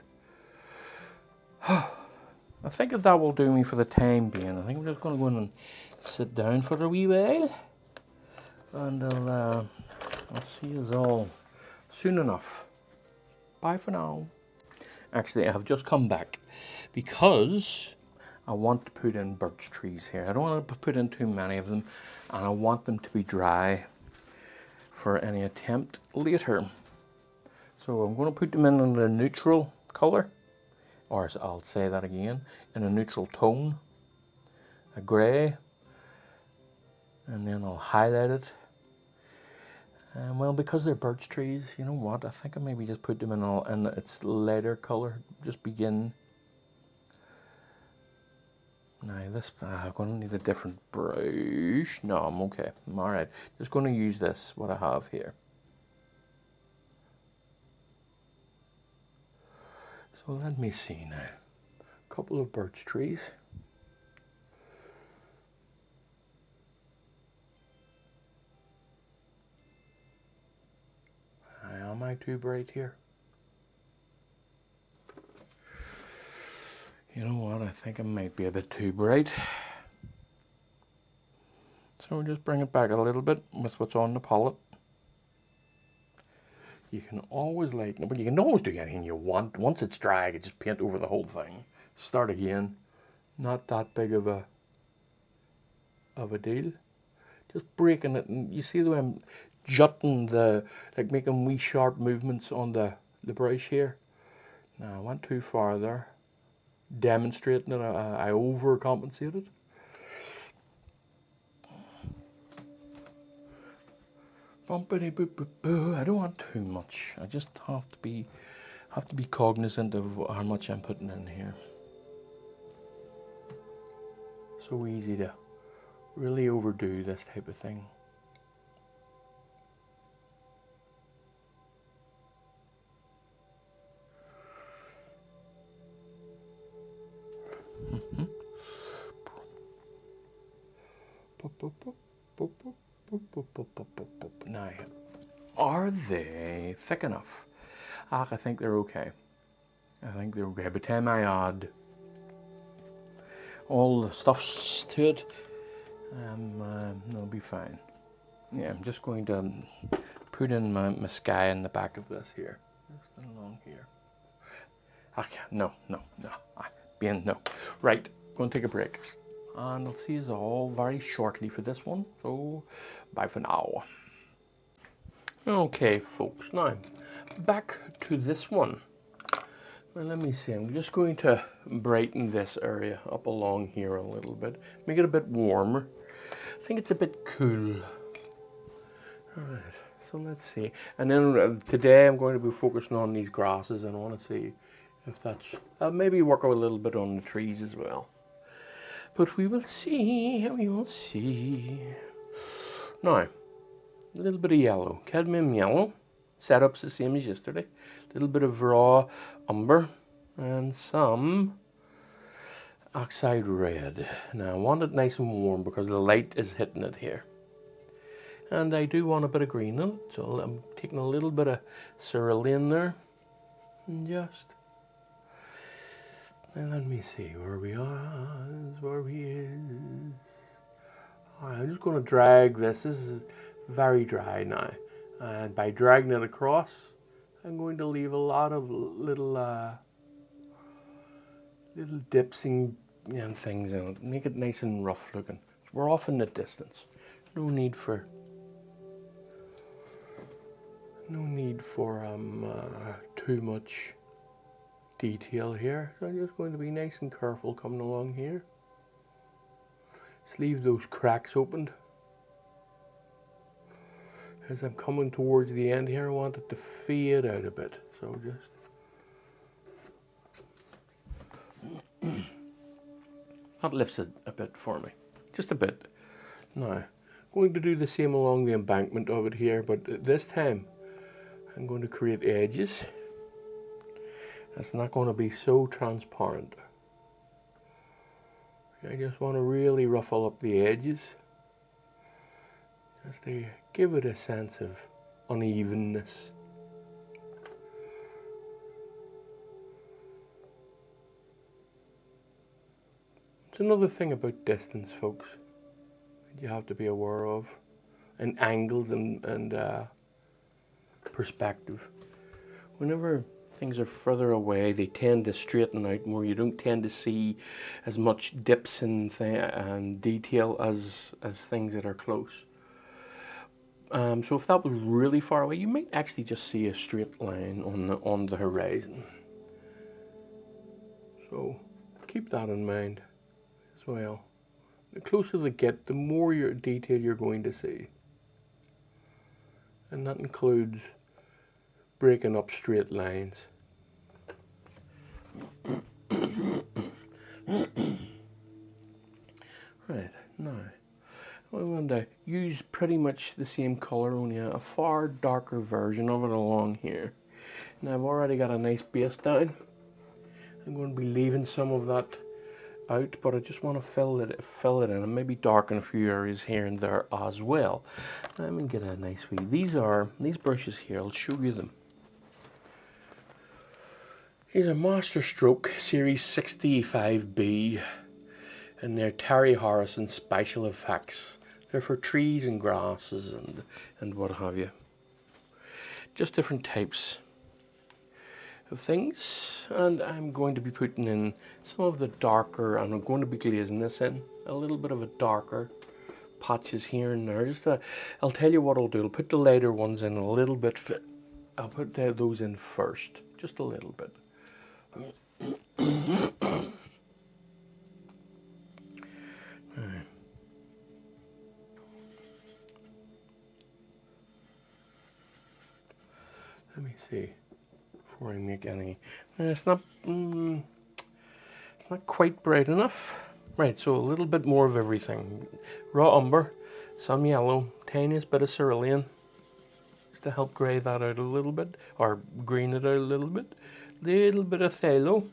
Speaker 1: I think that will do me for the time being. I think I'm just going to go in and sit down for a wee while, and I'll see you all soon enough. Bye for now. Actually, I have just come back because I want to put in birch trees here. I don't want to put in too many of them, and I want them to be dry for any attempt later. So I'm going to put them in a neutral colour, or I'll say that again, in a neutral tone, a grey, and then I'll highlight it. And well, because they're birch trees, you know what, I think I maybe just put them in its lighter colour, just begin. Now this, I'm going to need a different brush. No, I'm okay, I'm alright. Just going to use this, what I have here. So let me see now, a couple of birch trees. Am I too bright here? You know what, I think I might be a bit too bright. So we'll just bring it back a little bit with what's on the palette. You can always lighten it, but you can always do anything you want. Once it's dry, you just paint over the whole thing. Start again, Not that big of a deal. Just breaking it, and you see the way I'm jutting like making wee sharp movements on the brush here. Now I went too far there, demonstrating it. I overcompensated. Bumpity boop boop boo. I don't want too much. I just have to be cognizant of how much I'm putting in here. So easy to really overdo this type of thing. Now, are they thick enough? I think they're okay. I think they're okay. By the time I add all the stuffs to it, they'll be fine. Yeah, I'm just going to put in my sky in the back of this here. Just along here. No. Bien, no. Right, going to take a break. And I'll see you all very shortly for this one. So, bye for now. Okay, folks, now back to this one. Well, let me see, I'm just going to brighten this area up along here a little bit. Make it a bit warmer. I think it's a bit cool. Alright, so let's see. And then today I'm going to be focusing on these grasses, and I want to see if that's... I'll maybe work a little bit on the trees as well. But we will see, we will see. Now, a little bit of yellow, cadmium yellow. Setup's the same as yesterday. A little bit of raw umber and some oxide red. Now I want it nice and warm because the light is hitting it here. And I do want a bit of green in it, so I'm taking a little bit of cerulean there. And just... And let me see where we are, where we is. I'm just going to drag this. This is very dry now. And by dragging it across, I'm going to leave a lot of little dips and things in it. Make it nice and rough looking. We're off in the distance. No need for too much detail here. So I'm just going to be nice and careful coming along here. Just leave those cracks opened. As I'm coming towards the end here, I want it to fade out a bit. So just... that lifts it a bit for me. Just a bit. Now, I'm going to do the same along the embankment of it here, but this time I'm going to create edges. It's not going to be so transparent. I just want to really ruffle up the edges, just to give it a sense of unevenness. It's another thing about distance, folks, that you have to be aware of, and angles and perspective. Whenever things are further away, they tend to straighten out more. You don't tend to see as much dips and detail as things that are close. So if that was really far away, you might actually just see a straight line on the horizon. So keep that in mind as well. The closer they get, the more detail you're going to see. And that includes breaking up straight lines. Right, now I'm going to use pretty much the same color, only a far darker version of it along here. Now I've already got a nice base down. I'm going to be leaving some of that out, but I just want to fill it in and maybe darken a few areas here and there as well. Let me get a nice wee. These brushes here, I'll show you them. These are Master Stroke Series 65B, and they're Terry Harrison Special Effects. They're for trees and grasses and what have you. Just different types of things, and I'm going to be putting in some of the darker, and I'm going to be glazing this in a little bit of a darker patches here and there. I'll tell you what I'll do. I'll put the lighter ones in a little bit. I'll put those in first, just a little bit. Let me see before I make any. It's not quite bright enough. Right, so a little bit more of everything. Raw umber, some yellow, tiniest bit of cerulean, just to help grey that out a little bit, or green it out a little bit. Little bit of phthalo,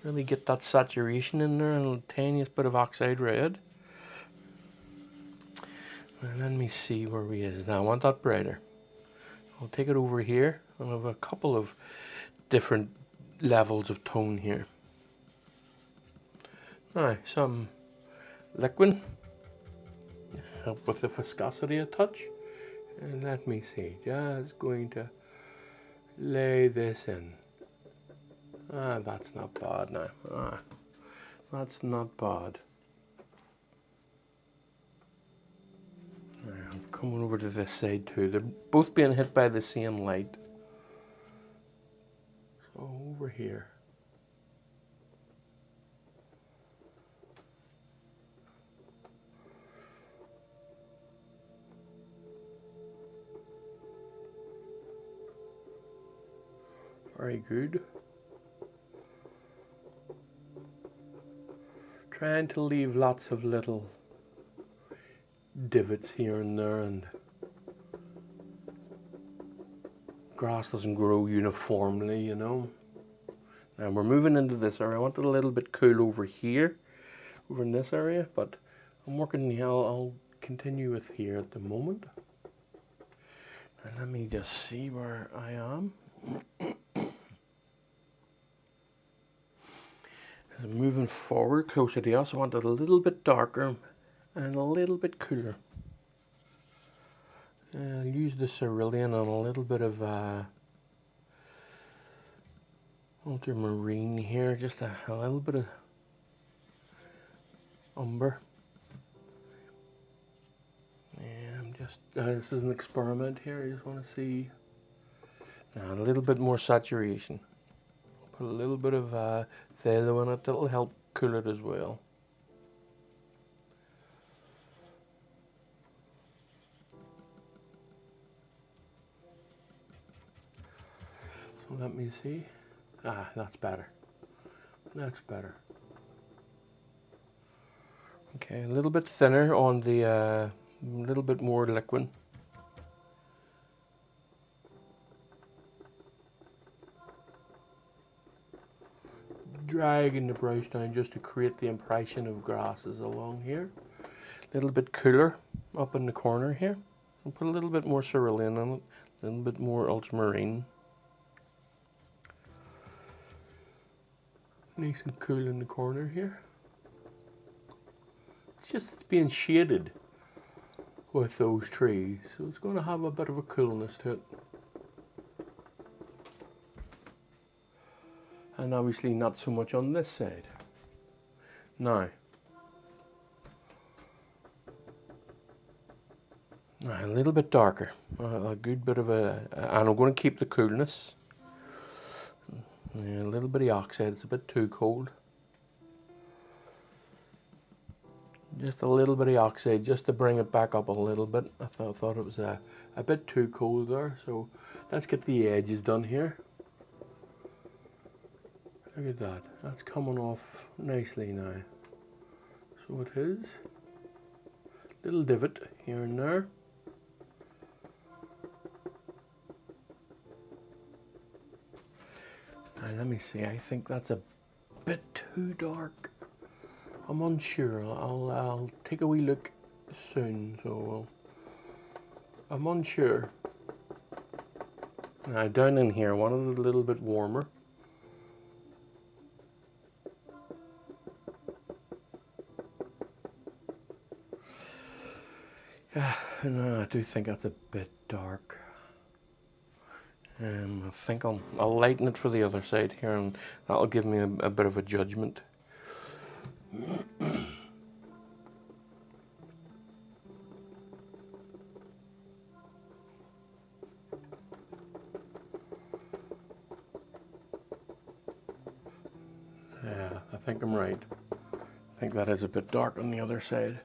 Speaker 1: really get that saturation in there, and a tiniest bit of oxide red. And let me see where we is now. I want that brighter. I'll take it over here, and I have a couple of different levels of tone here. Now, some liquid, help with the viscosity a touch. And let me see, just going to lay this in. That's not bad now. That's not bad. Now, I'm coming over to this side too. They're both being hit by the same light. So over here. Very good. Trying to leave lots of little divots here and there, and grass doesn't grow uniformly, you know. Now we're moving into this area. I want it a little bit cool over here, over in this area, but I'm working here. I'll continue with here at the moment. And let me just see where I am. As I'm moving forward closer to us, I want it a little bit darker and a little bit cooler. I'll use the cerulean and a little bit of ultramarine here, just a little bit of umber. And I'm just, this is an experiment here, I just want to see. Now, a little bit more saturation. I'll put a little bit of phthalo in it, that'll help cool it as well. So let me see. That's better. That's better. Okay, a little bit thinner on the, little bit more liquid. Dragging the brush down just to create the impression of grasses along here. A little bit cooler up in the corner here. I'll put a little bit more cerulean on it, a little bit more ultramarine. Nice and cool in the corner here. It's being shaded with those trees, so it's going to have a bit of a coolness to it. And obviously not so much on this side. Now a little bit darker, a good bit of and I'm going to keep the coolness. A little bit of oxide, it's a bit too cold. Just a little bit of oxide, just to bring it back up a little bit. I thought it was a bit too cold there, so let's get the edges done here. Look at that, that's coming off nicely now. So it is. Little divot here and there. Now let me see, I think that's a bit too dark. I'm unsure, I'll take a wee look soon, so I'm unsure. Now down in here, I want it a little bit warmer. No, I do think that's a bit dark. I think I'll lighten it for the other side here, and that'll give me a bit of a judgment. Yeah, I think I'm right. I think that is a bit dark on the other side.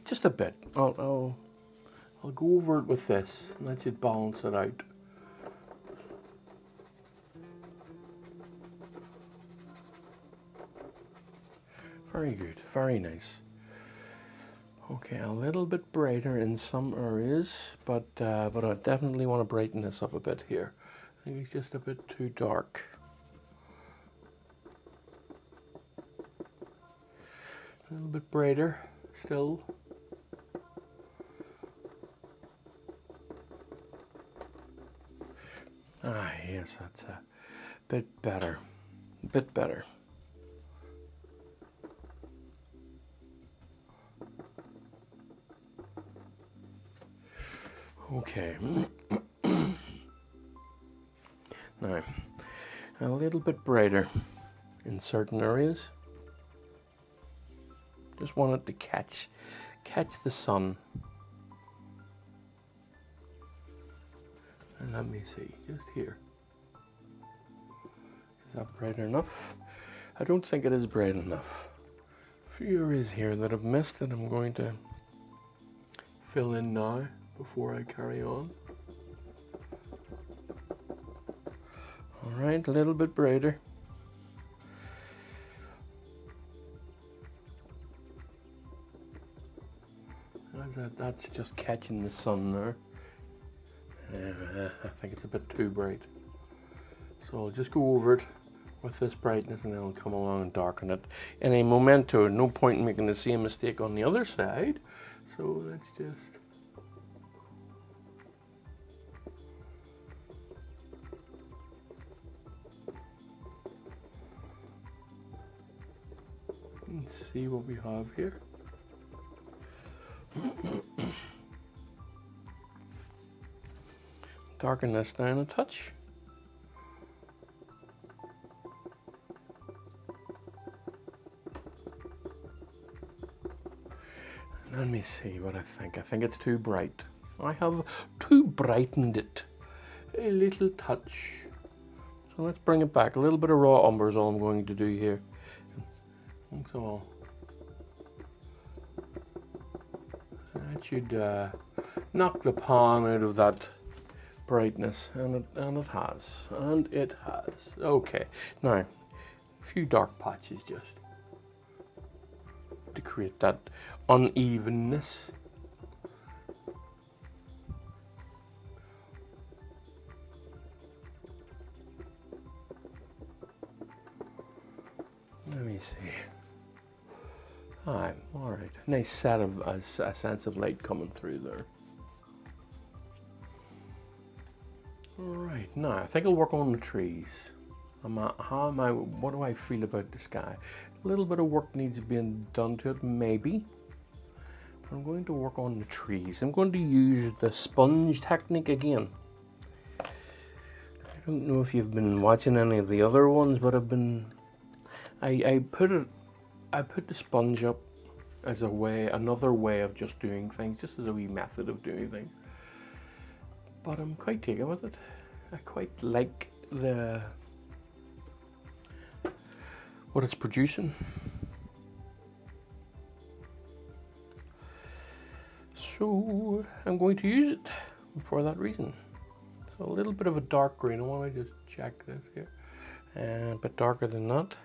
Speaker 1: Just a bit. I'll go over it with this, and that should balance it out. Very good, very nice. Okay, a little bit brighter in some areas, but I definitely want to brighten this up a bit here. I think it's just a bit too dark. A little bit brighter still. Ah, yes, that's a bit better. A bit better. Okay. Now, a little bit brighter in certain areas. Just want it to catch the sun. And let me see, just here. Is that bright enough? I don't think it is bright enough. A few areas here that I've missed that I'm going to fill in now before I carry on. Alright, a little bit brighter. That's just catching the sun there. I think it's a bit too bright. So I'll just go over it with this brightness, and then I'll come along and darken it in a momento. No point in making the same mistake on the other side. So let's just... Let's see what we have here. Darken this down a touch. Let me see what I think. I think it's too bright. I have too brightened it a little touch. So let's bring it back. A little bit of raw umber is all I'm going to do here. That's all. That should knock the pan out of that brightness, and it has. Okay, now a few dark patches just to create that unevenness. Let me see. All right. Nice set of a sense of light coming through there. All right. Now I think I'll work on the trees. What do I feel about the sky? A little bit of work needs being done to it, maybe. But I'm going to work on the trees. I'm going to use the sponge technique again. I don't know if you've been watching any of the other ones, but I put the sponge up as another way of just doing things, just as a wee method of doing things. But I'm quite taken with it. I quite like what it's producing. So I'm going to use it for that reason. So a little bit of a dark green. I want to just check this here. A bit darker than that.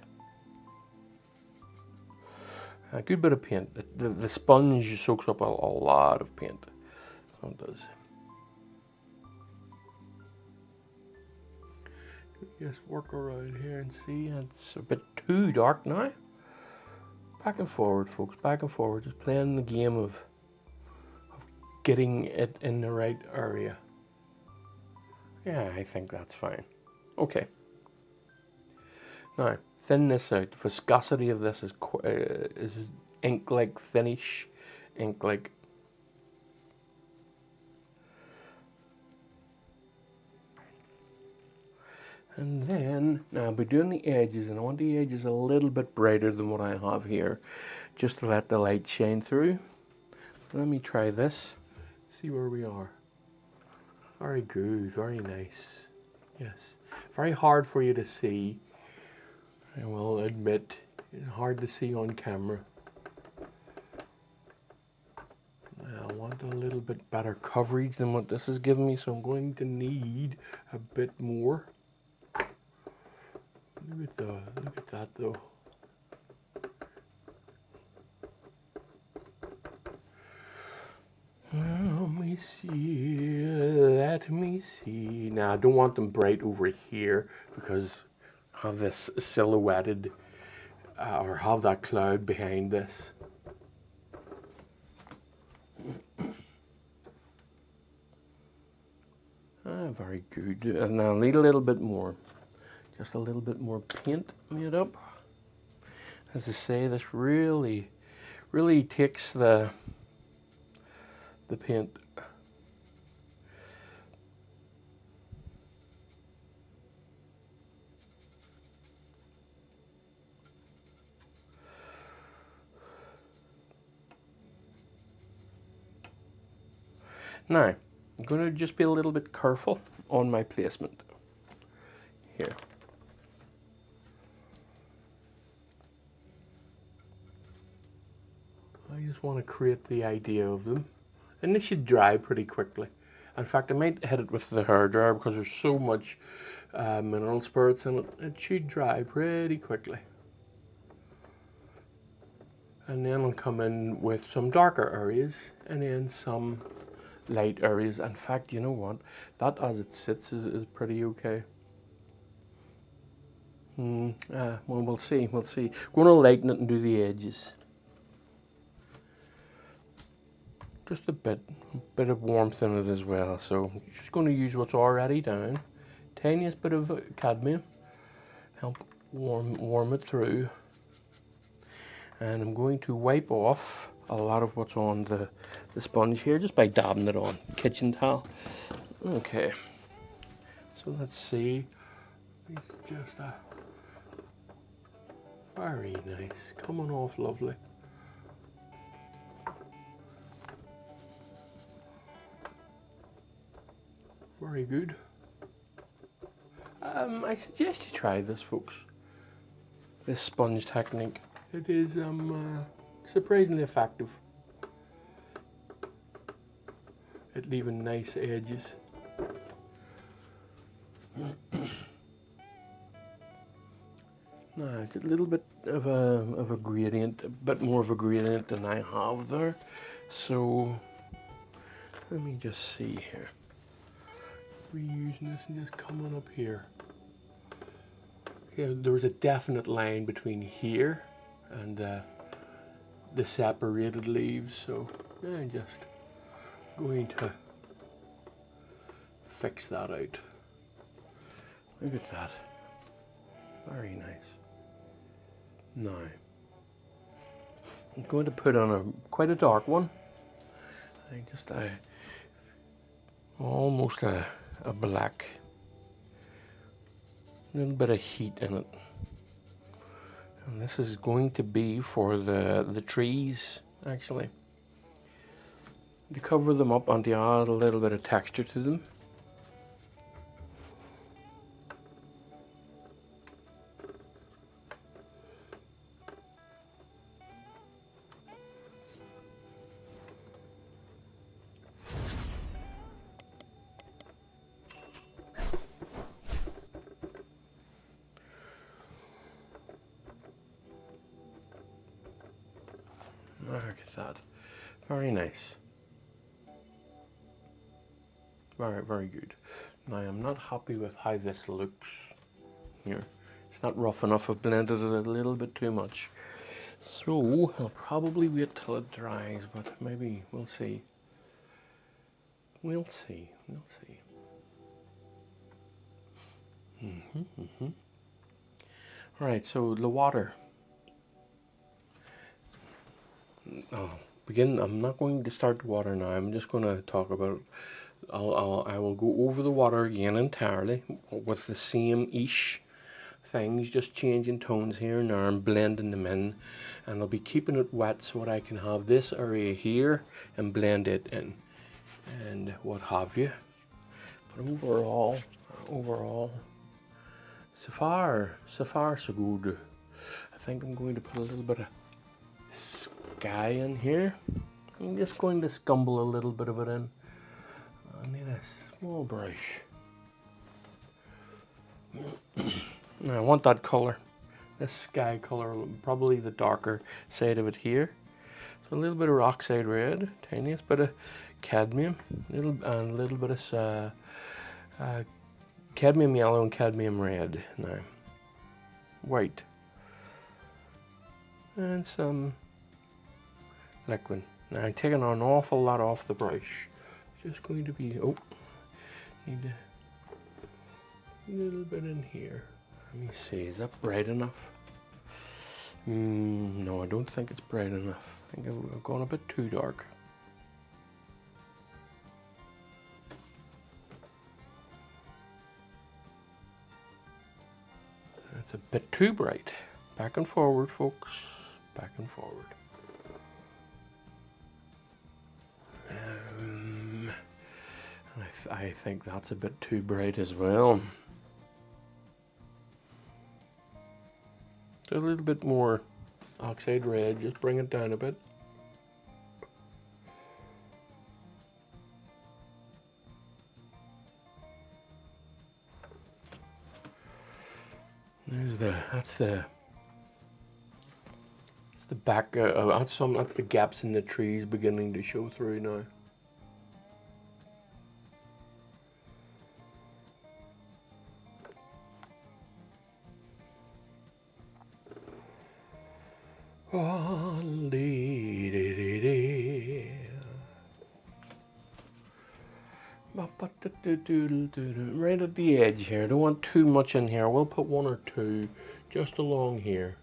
Speaker 1: A good bit of paint. The sponge soaks up a lot of paint. So it does. Just work around here and see. It's a bit too dark now. Back and forward, folks. Back and forward. Just playing the game of getting it in the right area. Yeah, I think that's fine. Okay. Now, thin this out. The viscosity of this is ink-like, thinnish, ink-like. And then, now I'll be doing the edges, and I want the edges a little bit brighter than what I have here, just to let the light shine through. Let me try this, see where we are. Very good, very nice. Yes, very hard for you to see, I will admit, hard to see on camera. I want a little bit better coverage than what this is giving me, so I'm going to need a bit more. Look at that though. Let me see. Now I don't want them bright over here because I have this silhouetted or have that cloud behind this. Very good. And now I need a little bit more. Just a little bit more paint made up. As I say, this really takes the paint. Now, I'm going to just be a little bit careful on my placement here. I just want to create the idea of them. And this should dry pretty quickly. In fact, I might hit it with the hairdryer because there's so much mineral spirits in it. It should dry pretty quickly. And then I'll come in with some darker areas and then some light areas. In fact, you know what? That as it sits is pretty okay. Well, we'll see. We'll see. Going to lighten it and do the edges. Just a bit of warmth in it as well. So just going to use what's already down. Tiniest bit of cadmium. Help warm it through. And I'm going to wipe off a lot of what's on the sponge here just by dabbing it on kitchen towel. Okay. So let's see. It's just very nice. Coming off lovely. Very good. I suggest you try this, folks. This sponge technique. It is surprisingly effective at leaving nice edges. Now, a little bit of a gradient, a bit more of a gradient than I have there. So let me just see here. Reusing this and just coming up here. Okay, there was a definite line between here and the separated leaves, so I'm just going to fix that out. Look at that. Very nice. Now, I'm going to put on quite a dark one. Almost a black. A little bit of heat in it. And this is going to be for the trees, actually. To cover them up and to add a little bit of texture to them. Look at that. Very nice. Very, very good. Now I'm not happy with how this looks here. It's not rough enough. I've blended it a little bit too much. So I'll probably wait till it dries, but maybe we'll see. We'll see. We'll see. All right, so the water. I'm not going to start the water now. I'm just going to talk about I will go over the water again entirely with the same-ish things, just changing tones here and there and blending them in, and I'll be keeping it wet so that I can have this area here and blend it in and what have you. But overall, so far so good. I think I'm going to put a little bit of sky in here. I'm just going to scumble a little bit of it in. I need a small brush. Now I want that color, this sky color, probably the darker side of it here. So a little bit of oxide red, tiniest bit of cadmium, and a little bit of cadmium yellow and cadmium red. Now white and some liquid. Now I'm taking an awful lot off the brush. Just going to be, need a little bit in here. Let me see, is that bright enough? No, I don't think it's bright enough. I think I've gone a bit too dark. That's a bit too bright. Back and forward, folks. Back and forward. I think that's a bit too bright as well. So a little bit more oxide red, just bring it down a bit. That's the back, that's the gaps in the trees beginning to show through now. Right at the edge here. Don't want too much in here. We'll put one or two just along here.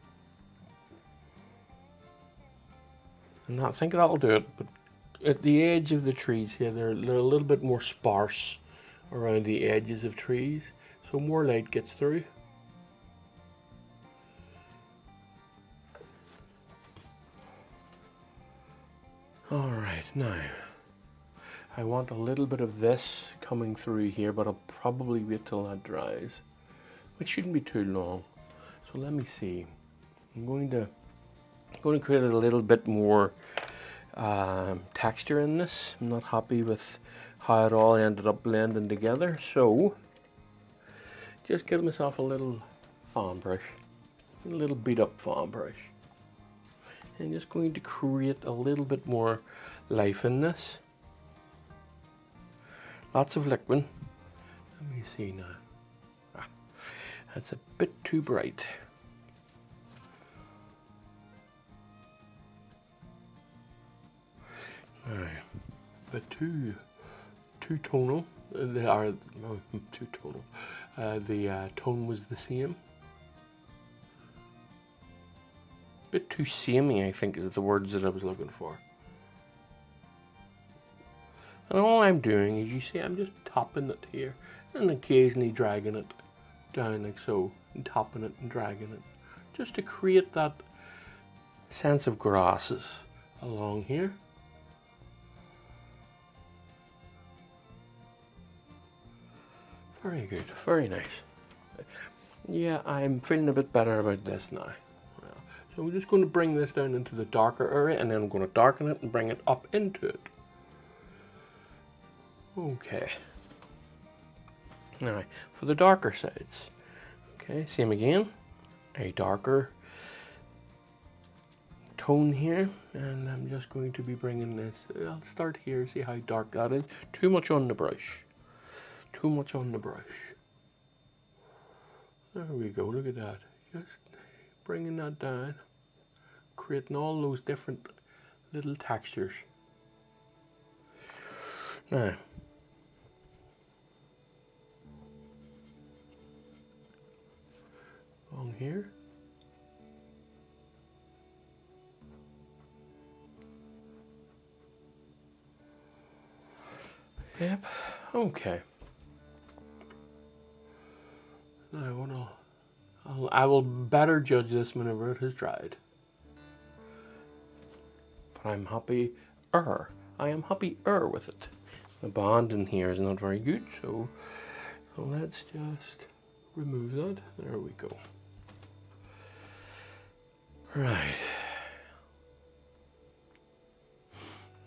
Speaker 1: And I think that'll do it. But at the edge of the trees here, they're a little bit more sparse around the edges of trees, so more light gets through. Alright, now I want a little bit of this coming through here, but I'll probably wait till that dries, which shouldn't be too long. So let me see. I'm going to create a little bit more texture in this. I'm not happy with how it all ended up blending together, so just give myself a little fan brush, a little beat up fan brush. I'm just going to create a little bit more life in this. Lots of liquid. Let me see now. That's a bit too bright. Now, the two tonal. They are two tonal. The tone was the same. Bit too samey, I think, is the words that I was looking for. And all I'm doing is, you see, I'm just topping it here and occasionally dragging it down like so, and topping it and dragging it, just to create that sense of grasses along here. Very good, very nice. Yeah, I'm feeling a bit better about this now. So we're just going to bring this down into the darker area, and then I'm going to darken it and bring it up into it. Okay. Now, for the darker sides. Okay, same again. A darker tone here, and I'm just going to be bringing this. I'll start here, see how dark that is. Too much on the brush. Too much on the brush. There we go, look at that. Just bringing that down, creating all those different little textures. Now, along here, Yep. Okay. Now I will better judge this whenever it has dried. But I'm happy. I am happier with it. The bond in here is not very good, so let's just remove that. There we go. Right.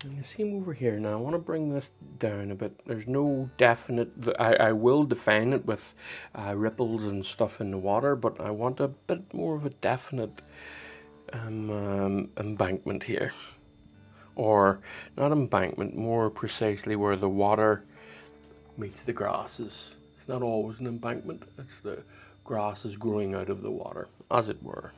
Speaker 1: And you see him over here now. I want to bring this down a bit. There's no definite. I will define it with ripples and stuff in the water, but I want a bit more of a definite embankment here. Or not embankment, more precisely where the water meets the grasses. It's not always an embankment. It's the grasses growing out of the water, as it were.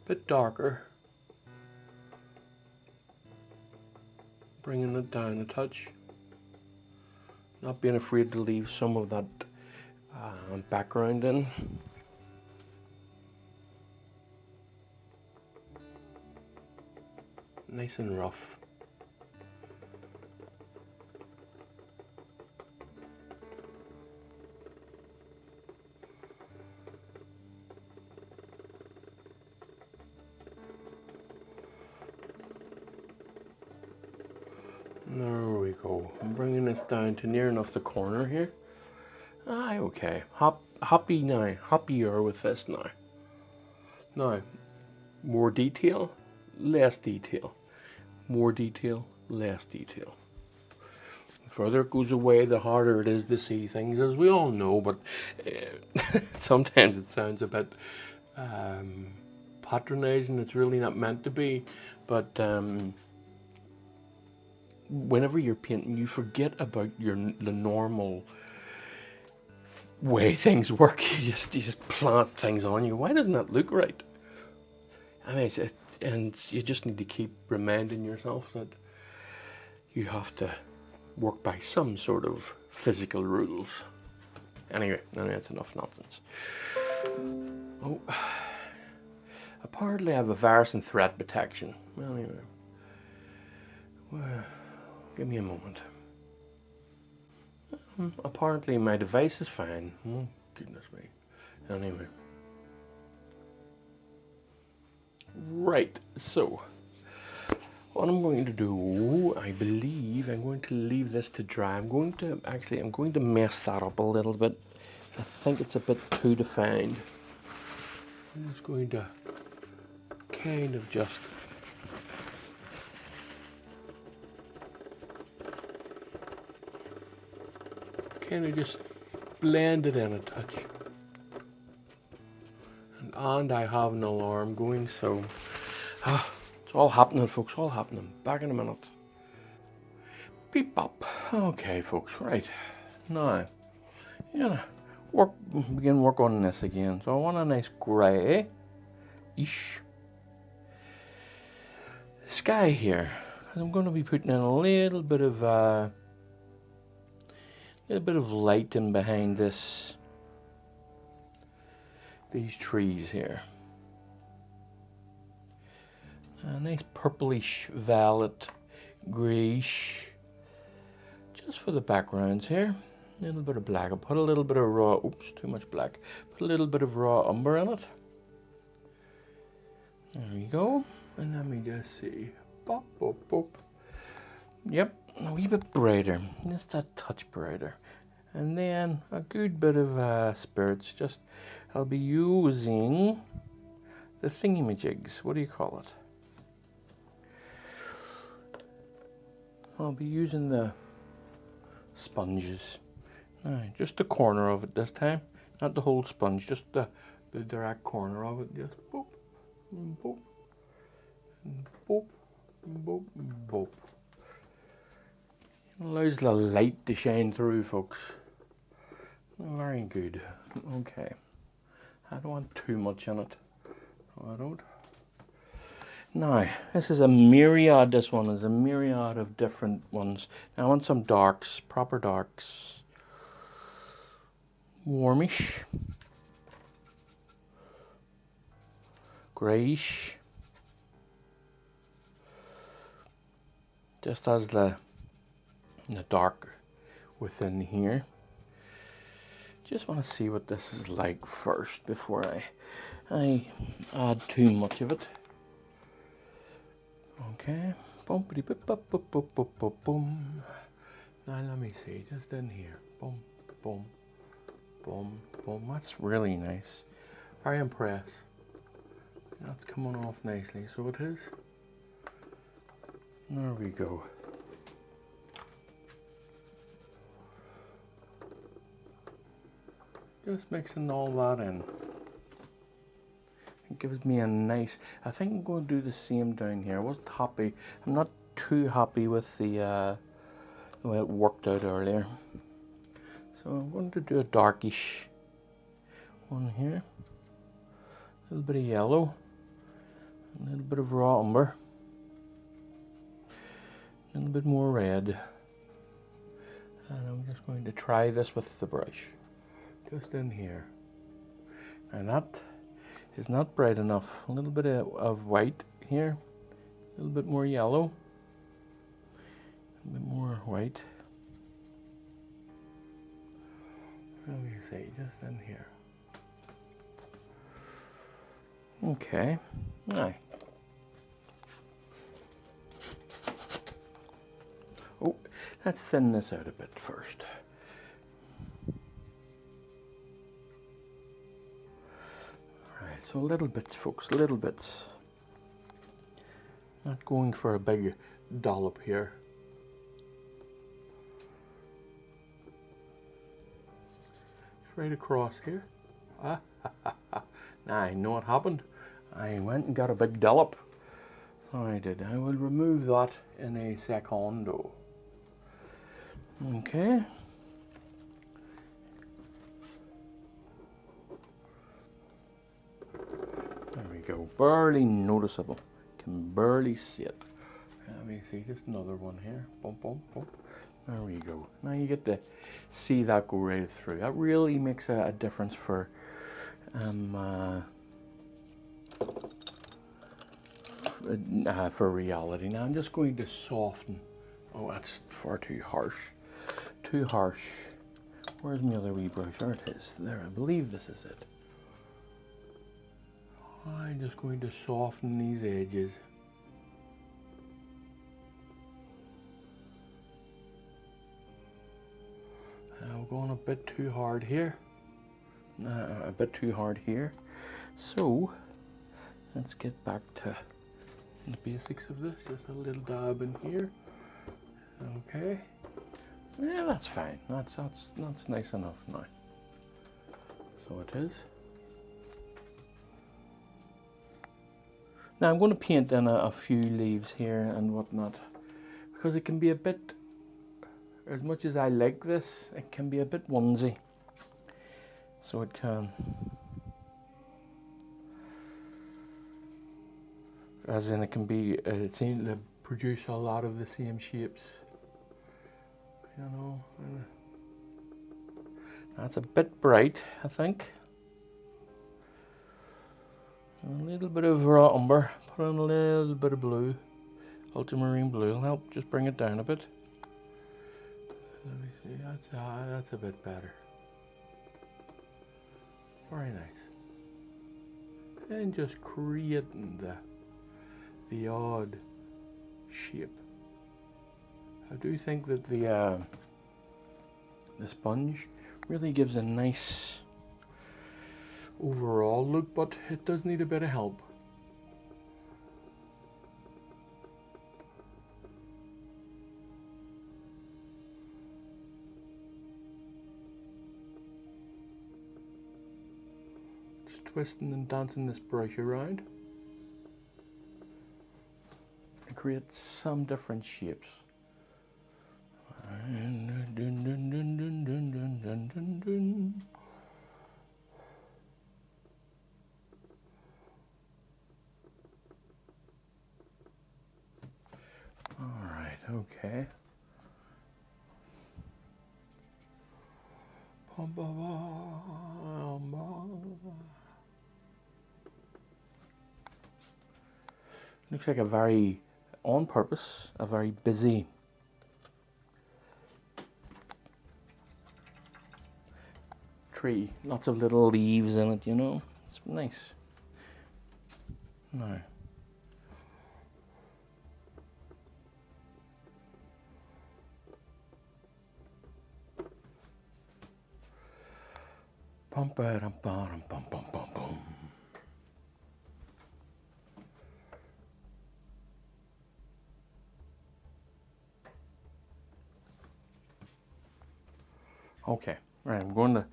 Speaker 1: Bit darker, bringing it down a touch, not being afraid to leave some of that background in. Nice and rough. There we go. I'm bringing this down to near enough the corner here. Aye, okay. Happy now. Happier with this now. Now, more detail, less detail. More detail, less detail. The further it goes away, the harder it is to see things, as we all know, but sometimes it sounds a bit patronizing. It's really not meant to be, but whenever you're painting, you forget about the normal way things work. You just plant things on you. Why doesn't that look right? I mean, and you just need to keep reminding yourself that you have to work by some sort of physical rules. Anyway, that's enough nonsense. Oh, apparently I have a virus and threat protection. Well, anyway. Well, give me a moment. Apparently my device is fine. Oh, goodness me. Anyway. Right, so what I'm going to do, I believe I'm going to leave this to dry. I'm going to mess that up a little bit. I think it's a bit too defined. I'm just going to kind of just blend it in a touch. And I have an alarm going, so it's all happening, folks, all happening. Back in a minute. Beep bop. Okay, folks, right. Now, begin work on this again. So I want a nice grey-ish sky here. I'm going to be putting in a little bit of light in behind these trees here. A nice purplish, violet, greyish, just for the backgrounds here. A little bit of black. I'll put a little bit of raw, oops, too much black. Put a little bit of raw umber in it. There we go. And let me just see. Bop, bop, bop. Yep, a wee bit brighter. Just a touch brighter. And then a good bit of spirits. Just, I'll be using the thingamajigs. What do you call it? I'll be using the sponges. Just the corner of it this time. Not the whole sponge, just the direct corner of it. Just boop, boop, boop, boop, boop. It allows the light to shine through, folks. Very good. Okay. I don't want too much in it. I don't. Now, this is a myriad. This one is a myriad of different ones. Now I want some darks, proper darks. Warmish. Greyish. just as the dark within here. Just want to see what this is like first before I add too much of it. Okay. Boom, boom, boom, boom, boom, boom. Now let me see, just in here. Boom, boom, boom, boom. That's really nice. Very impressed. That's coming off nicely, so it is. There we go. Just mixing all that in. It gives me a nice, I think I'm going to do the same down here. I wasn't happy, I'm not too happy with the way it worked out earlier. So I'm going to do a darkish one here. A little bit of yellow, a little bit of raw umber, a little bit more red. And I'm just going to try this with the brush. Just in here. And that is not bright enough. A little bit of white here. A little bit more yellow. A bit more white. Let me see, just in here. Okay. Now. Oh, let's thin this out a bit first. Alright, so little bits, folks, little bits. Not going for a big dollop here. Right across here. Now I know what happened. I went and got a big dollop. So I did. I will remove that in a secondo. Okay. There we go. Barely noticeable. Can barely see it. Let me see. Just another one here. Boom, boom, boom. There we go. Now you get to see that go right through. That really makes a difference for reality. Now I'm just going to soften. Oh, that's far too harsh. Too harsh. Where's my other wee brush? There it is. There, I believe this is it. I'm just going to soften these edges. I'm going a bit too hard here. A bit too hard here. So, let's get back to the basics of this. Just a little dab in here. Okay. Yeah, that's fine. That's nice enough now. So it is. Now I'm going to paint in a few leaves here and whatnot, because it can be a bit, as much as I like this, it can be a bit onesie. So it can. As in it can be, it seems to produce a lot of the same shapes. You know. That's a bit bright, I think. A little bit of raw umber, put in a little bit of blue, ultramarine blue will help just bring it down a bit. Let me see, that's a bit better. Very nice. And just creating the odd shape. I do think that the sponge really gives a nice overall look, but it does need a bit of help. Just twisting and dancing this brush around and create some different shapes. Okay. Looks like a very on purpose, a very busy tree. Lots of little leaves in it, you know. It's nice. Now, bum ba dum bum bum bum bum bum. Okay, right, I'm going to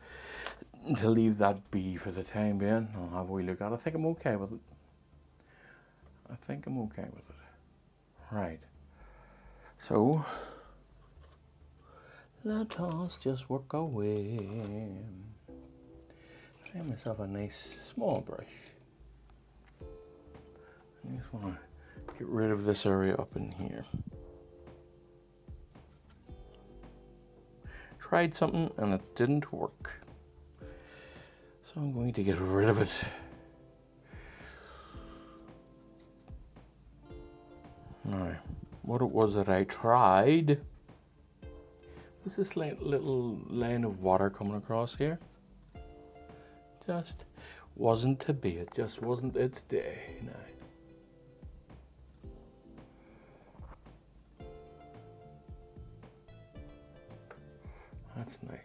Speaker 1: leave that be for the time being. I'll have a wee look at it. I think I'm okay with it. I think I'm okay with it. Right. So, let us just work away. Find myself a nice small brush. I just want to get rid of this area up in here. Tried something and it didn't work. So I'm going to get rid of it. Now, what it was that I tried was this little line of water coming across here. Just wasn't to be. It just wasn't its day. No. That's nice.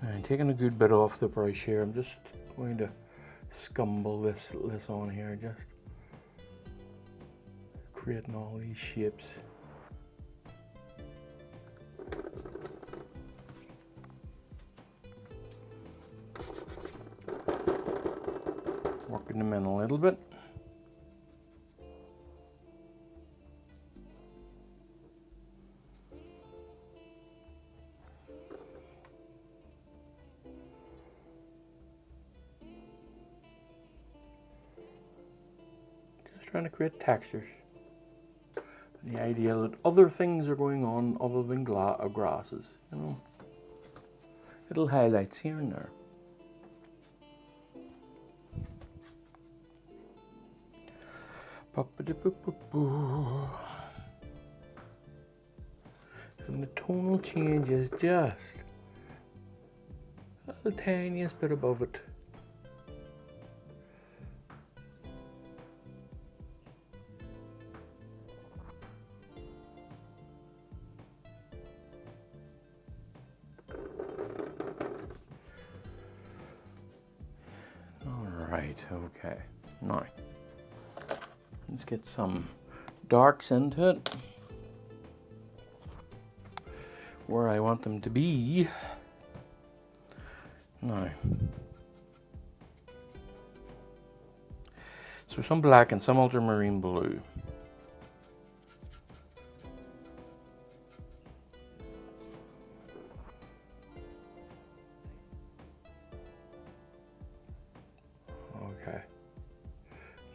Speaker 1: Now, taking a good bit off the brush here, I'm just going to scumble this on here, just creating all these shapes. Working them in a little bit. Just trying to create textures. The idea that other things are going on other than grasses, you know. Little highlights here and there. And the tonal change is just the tiniest bit above it. Alright, okay. Now, let's get some darks into it where I want them to be. Now, so some black and some ultramarine blue. Okay.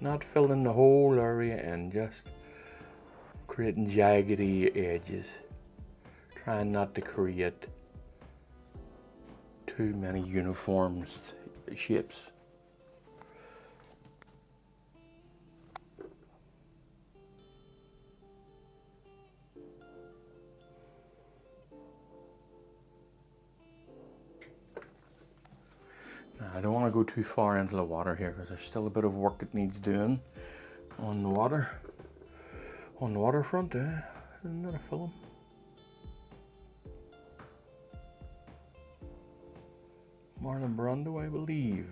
Speaker 1: Not filling the whole area in, just creating jaggedy edges. Trying not to create too many uniform shapes. Now, I don't want to go too far into the water here because there's still a bit of work it needs doing on the waterfront. Isn't that a film? Marlon Brando, I believe.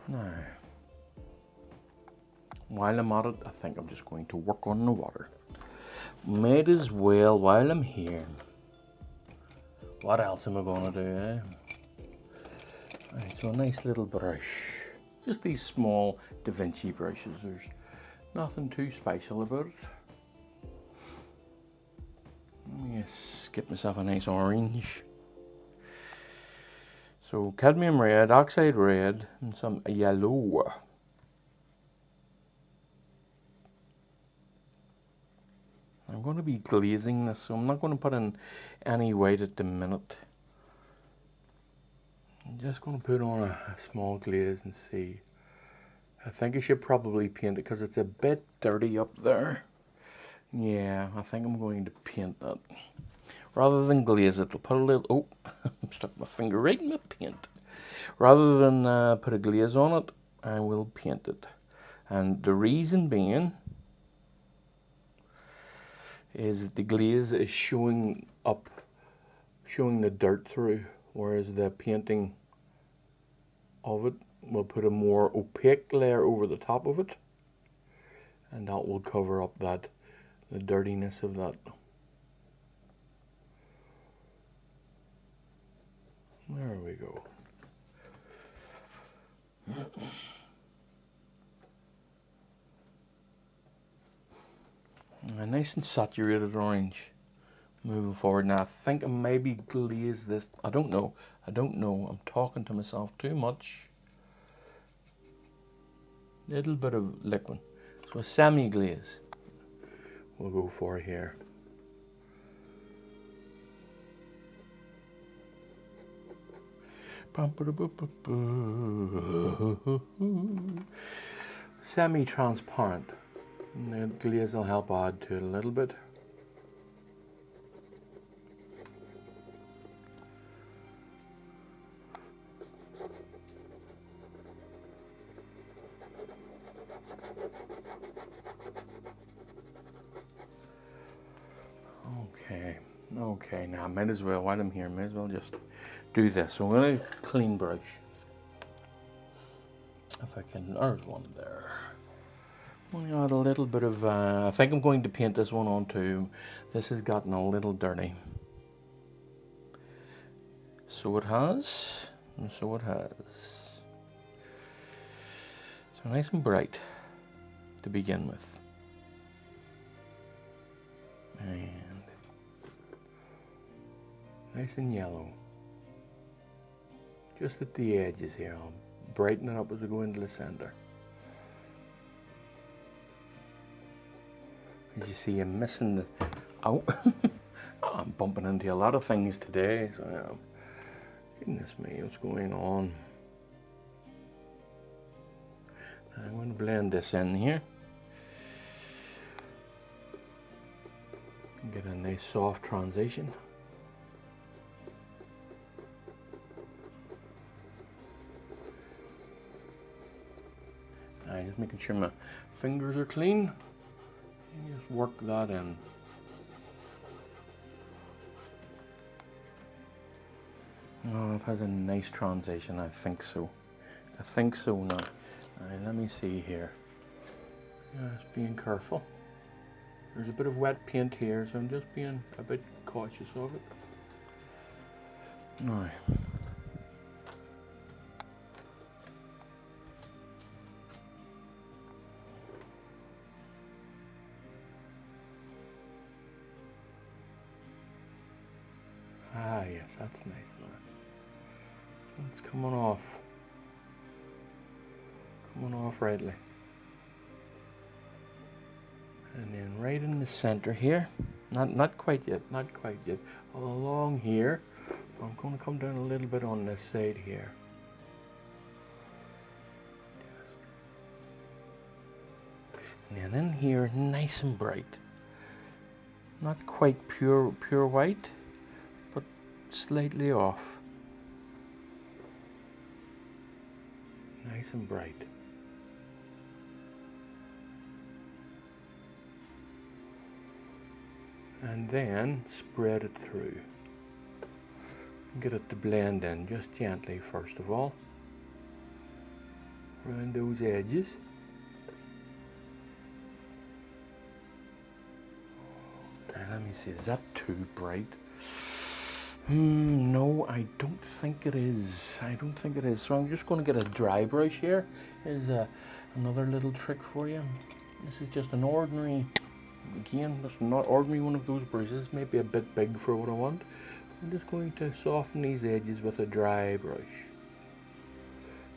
Speaker 1: Now, while I'm at it, I think I'm just going to work on the water. Might as well while I'm here. What else am I going to do, eh? Right, so a nice little brush. Just these small Da Vinci brushes. There's nothing too special about it. Let me just get myself a nice orange. So cadmium red, oxide red, and some yellow. I'm going to be glazing this, so I'm not going to put in any white at the minute. I'm just going to put on a small glaze and see. I think I should probably paint it because it's a bit dirty up there. Yeah, I think I'm going to paint that. Rather than glaze it, I'll put a little... Oh, I stuck my finger right in my paint. Rather than put a glaze on it, I will paint it. And the reason being is that the glaze is showing the dirt through, whereas the painting of it will put a more opaque layer over the top of it, and that will cover up the dirtiness of that. There we go. A nice and saturated orange. Moving forward now, I think I maybe glaze this. I don't know. I'm talking to myself too much. Little bit of liquid. So a semi-glaze we'll go for here. Semi-transparent. The glaze will help add to it a little bit. Okay, now might as well, while I'm here, might as well just do this. So I'm going to clean brush. If I can, there's one there. I'm going to add a little bit of, I think I'm going to paint this one on too. This has gotten a little dirty. So it has, and so it has. So nice and bright to begin with. And nice and yellow. Just at the edges here. I'll brighten it up as we go into the center. As you see, I'm missing the... Oh, I'm bumping into a lot of things today. So I am. Goodness me, what's going on? I'm going to blend this in here. Get a nice soft transition. Just making sure my fingers are clean. And just work that in. Oh, it has a nice transition, I think so. I think so now. Let me see here. Just being careful. There's a bit of wet paint here, so I'm just being a bit cautious of it. Now. Ah, yes, that's nice now. It's coming off. Coming off rightly. And then right in the center here, not quite yet, along here, I'm going to come down a little bit on this side here. And then in here, nice and bright. Not quite pure white, but slightly off. Nice and bright. And then spread it through. Get it to blend in just gently first of all. Around those edges. Now let me see, is that too bright? No, I don't think it is. So I'm just going to get a dry brush here. Here's another little trick for you. This is just an ordinary, again, just not ordinary one of those brushes. Maybe a bit big for what I want. I'm just going to soften these edges with a dry brush.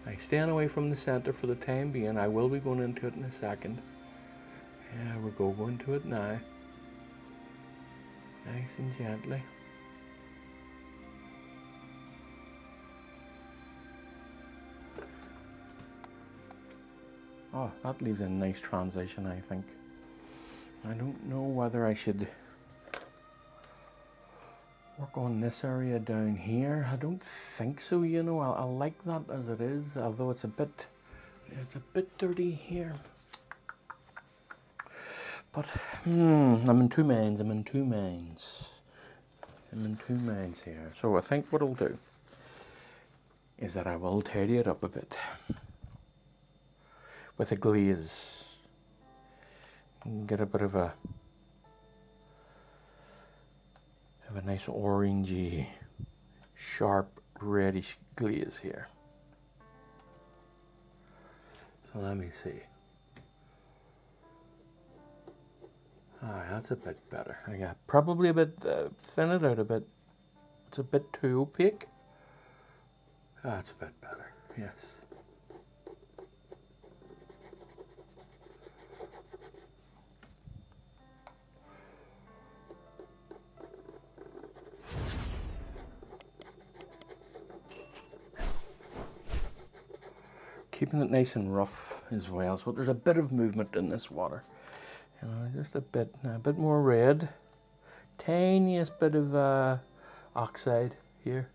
Speaker 1: I'm staying away from the center for the time being. I will be going into it in a second. There we go, go into it now. Nice and gently. Oh, that leaves a nice transition, I think. I don't know whether I should work on this area down here. I don't think so, you know. I like that as it is, although it's a bit dirty here. But I'm in two minds. I'm in two minds here. So I think what I'll do is that I will tidy it up a bit with a glaze and get a bit of a nice orangey, sharp, reddish glaze here. So let me see. Alright, that's a bit better. I got probably a bit thin it out a bit. It's a bit too opaque. That's a bit better. Yes. Keeping it nice and rough as well, so there's a bit of movement in this water. You know, just a bit more red. Tiniest bit of oxide here,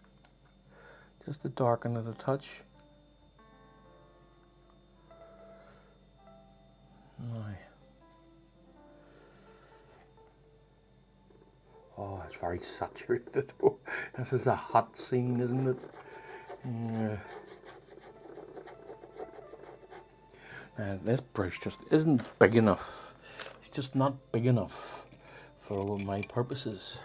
Speaker 1: just to darken it a touch. Aye. Oh, it's very saturated. Oh, this is a hot scene, isn't it? Yeah. This brush just isn't big enough. It's just not big enough for all my purposes.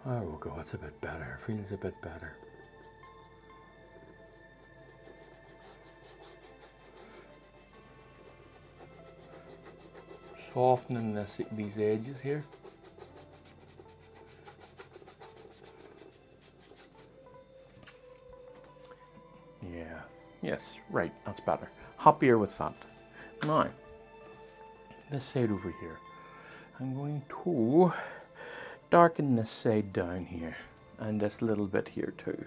Speaker 1: There we go, that's a bit better. Feels a bit better. Softening these edges here. Yeah, yes, right, that's better. Happier with that. Now, this side over here, I'm going to darken this side down here and this little bit here too.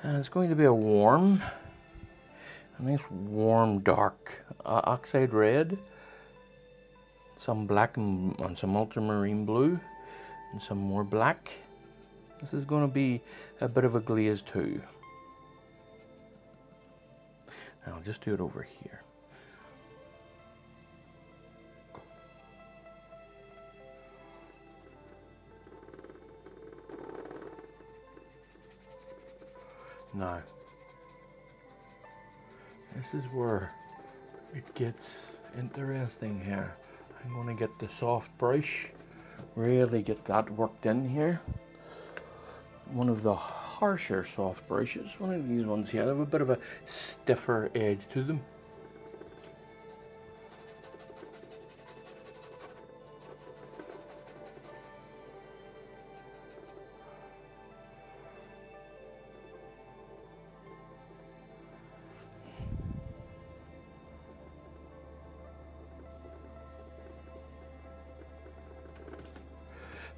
Speaker 1: And it's going to be a nice warm dark oxide red, some black and some ultramarine blue, and some more black. This is going to be a bit of a glaze too. Now I'll just do it over here. Now, this is where it gets interesting here. I'm going to get the soft brush, really get that worked in here. One of the harsher soft brushes, one of these ones here, have a bit of a stiffer edge to them.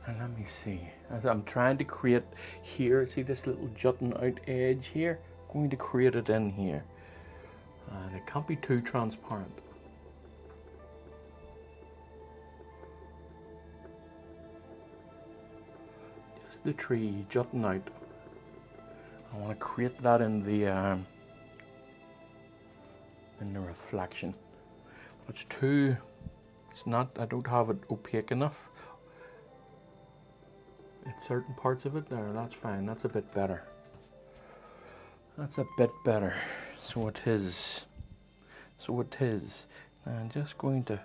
Speaker 1: And let me see, as I'm trying to create here, see this little jutting out edge here? I'm going to create it in here. And it can't be too transparent. Just the tree jutting out. I want to create that in the reflection. It's not, I don't have it opaque enough. At certain parts of it there, that's fine, that's a bit better. That's a bit better. So it is. So it is. Now I'm just going to,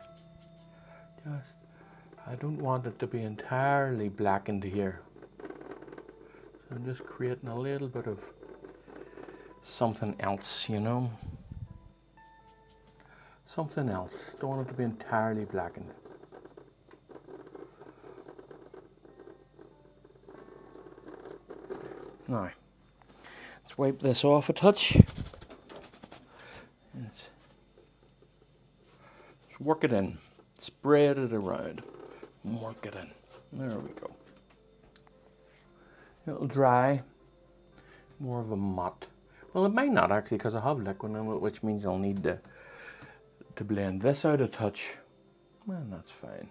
Speaker 1: I don't want it to be entirely blackened here. So I'm just creating a little bit of something else, you know. something else. Don't want it to be entirely blackened. Now, let's wipe this off a touch. Let's work it in. Spread it around. Work it in. There we go. It'll dry. More of a matte. Well, it might not actually, because I have liquid in it, which means I'll need to blend this out a touch. Well, that's fine.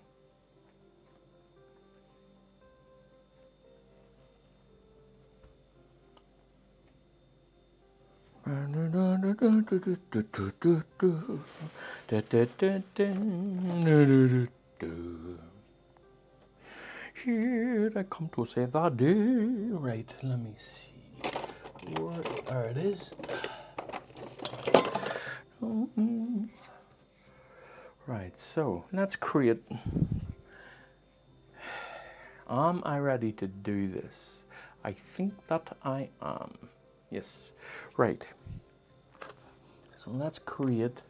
Speaker 1: Here I come to save the day. Right, let me see. There it is. Right, so let's create. Am I ready to do this? I think that I am. Yes. Right. So let's create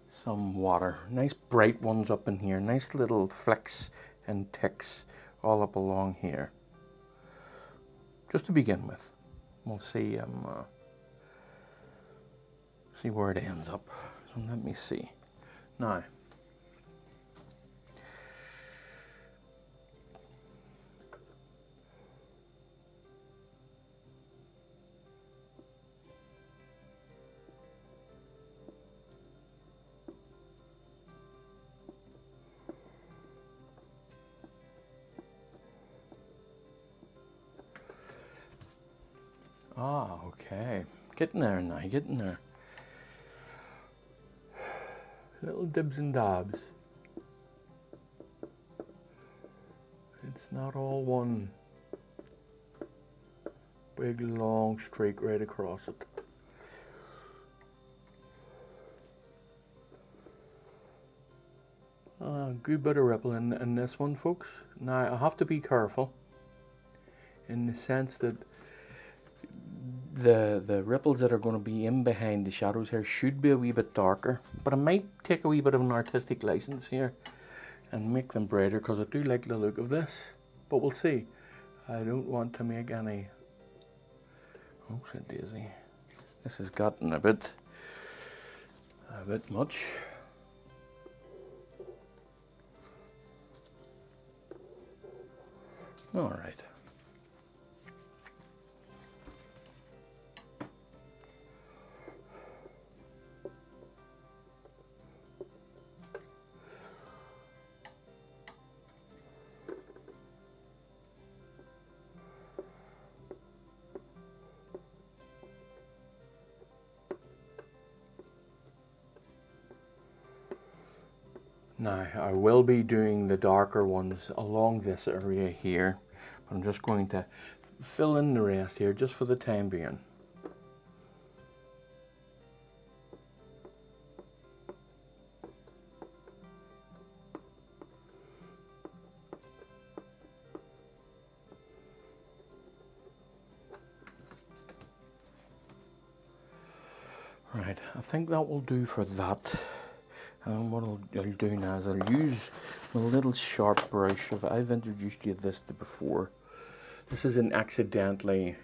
Speaker 1: some water. Nice bright ones up in here. Nice little flecks and ticks all up along here. Just to begin with. We'll see see where it ends up. So let me see. Now, okay. Getting there now, getting there. Little dibs and dabs. It's not all one big long streak right across it. Good bit of ripple in this one, folks. Now I have to be careful in the sense that the ripples that are going to be in behind the shadows here should be a wee bit darker, but I might take a wee bit of an artistic license here and make them brighter, because I do like the look of this, but we'll see. I don't want to make any, oh shit daisy, this has gotten a bit much. All right. Now, I will be doing the darker ones along this area here, but I'm just going to fill in the rest here just for the time being. Right, I think that will do for that. And what I'll do now is I'll use my little sharp brush. I've introduced you this before. This is an accidentally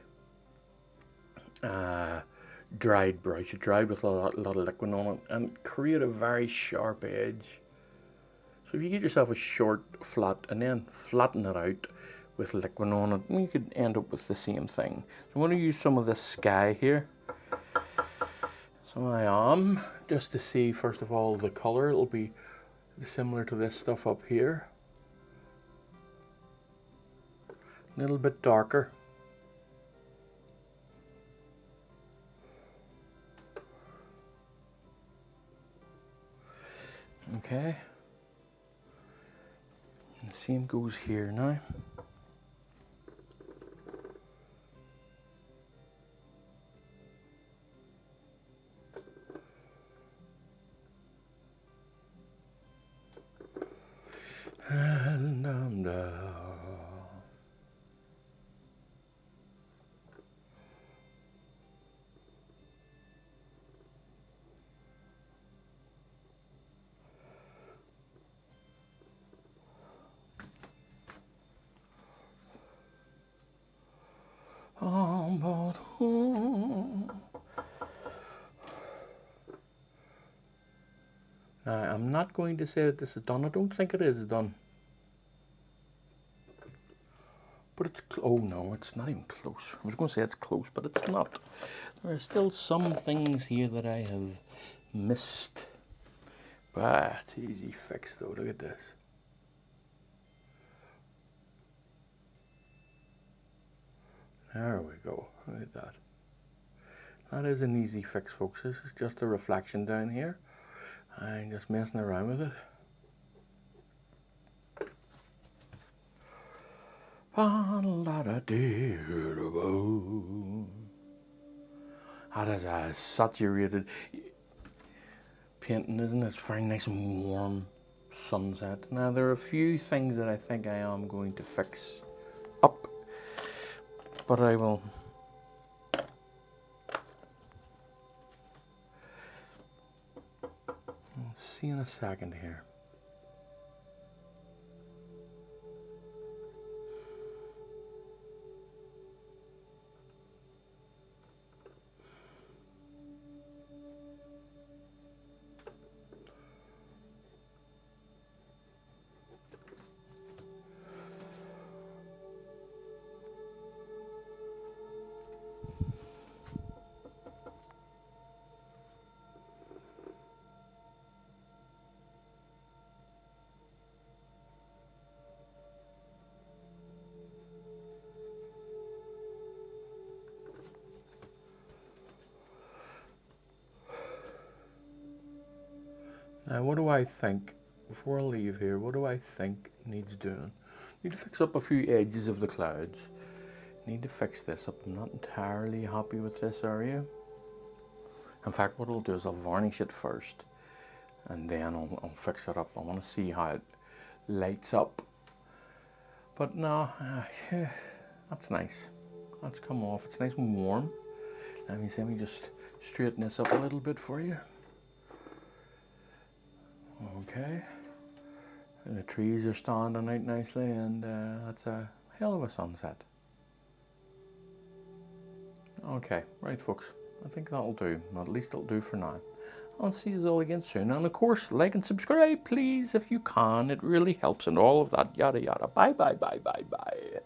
Speaker 1: dried brush. It dried with a lot of liquid on it and create a very sharp edge. So if you get yourself a short flat and then flatten it out with liquid on it, you could end up with the same thing. So I'm going to use some of this sky here. So I am, just to see first of all the colour. It'll be similar to this stuff up here. A little bit darker. Okay. And the same goes here now. I'm not going to say that this is done. I don't think it is done. But it's, oh no, it's not even close. I was going to say it's close, but it's not. There are still some things here that I have missed. But it's easy fix though, look at this. There we go, look at that. That is an easy fix, folks. This is just a reflection down here. I'm just messing around with it. That is a saturated painting, isn't it? It's very nice and warm sunset. Now there are a few things that I think I am going to fix up, but I will see in a second here. Now, what do I think, before I leave here, what do I think needs doing? Need to fix up a few edges of the clouds. Need to fix this up. I'm not entirely happy with this area. In fact, what I'll do is I'll varnish it first, and then I'll fix it up. I want to see how it lights up. But no, that's nice. That's come off. It's nice and warm. Let me just straighten this up a little bit for you. Okay, and the trees are standing out nicely, and that's a hell of a sunset. Okay, right folks, I think that'll do. At least it'll do for now. I'll see you all again soon, and of course, like and subscribe please if you can. It really helps, and all of that yada yada. Bye bye bye bye bye.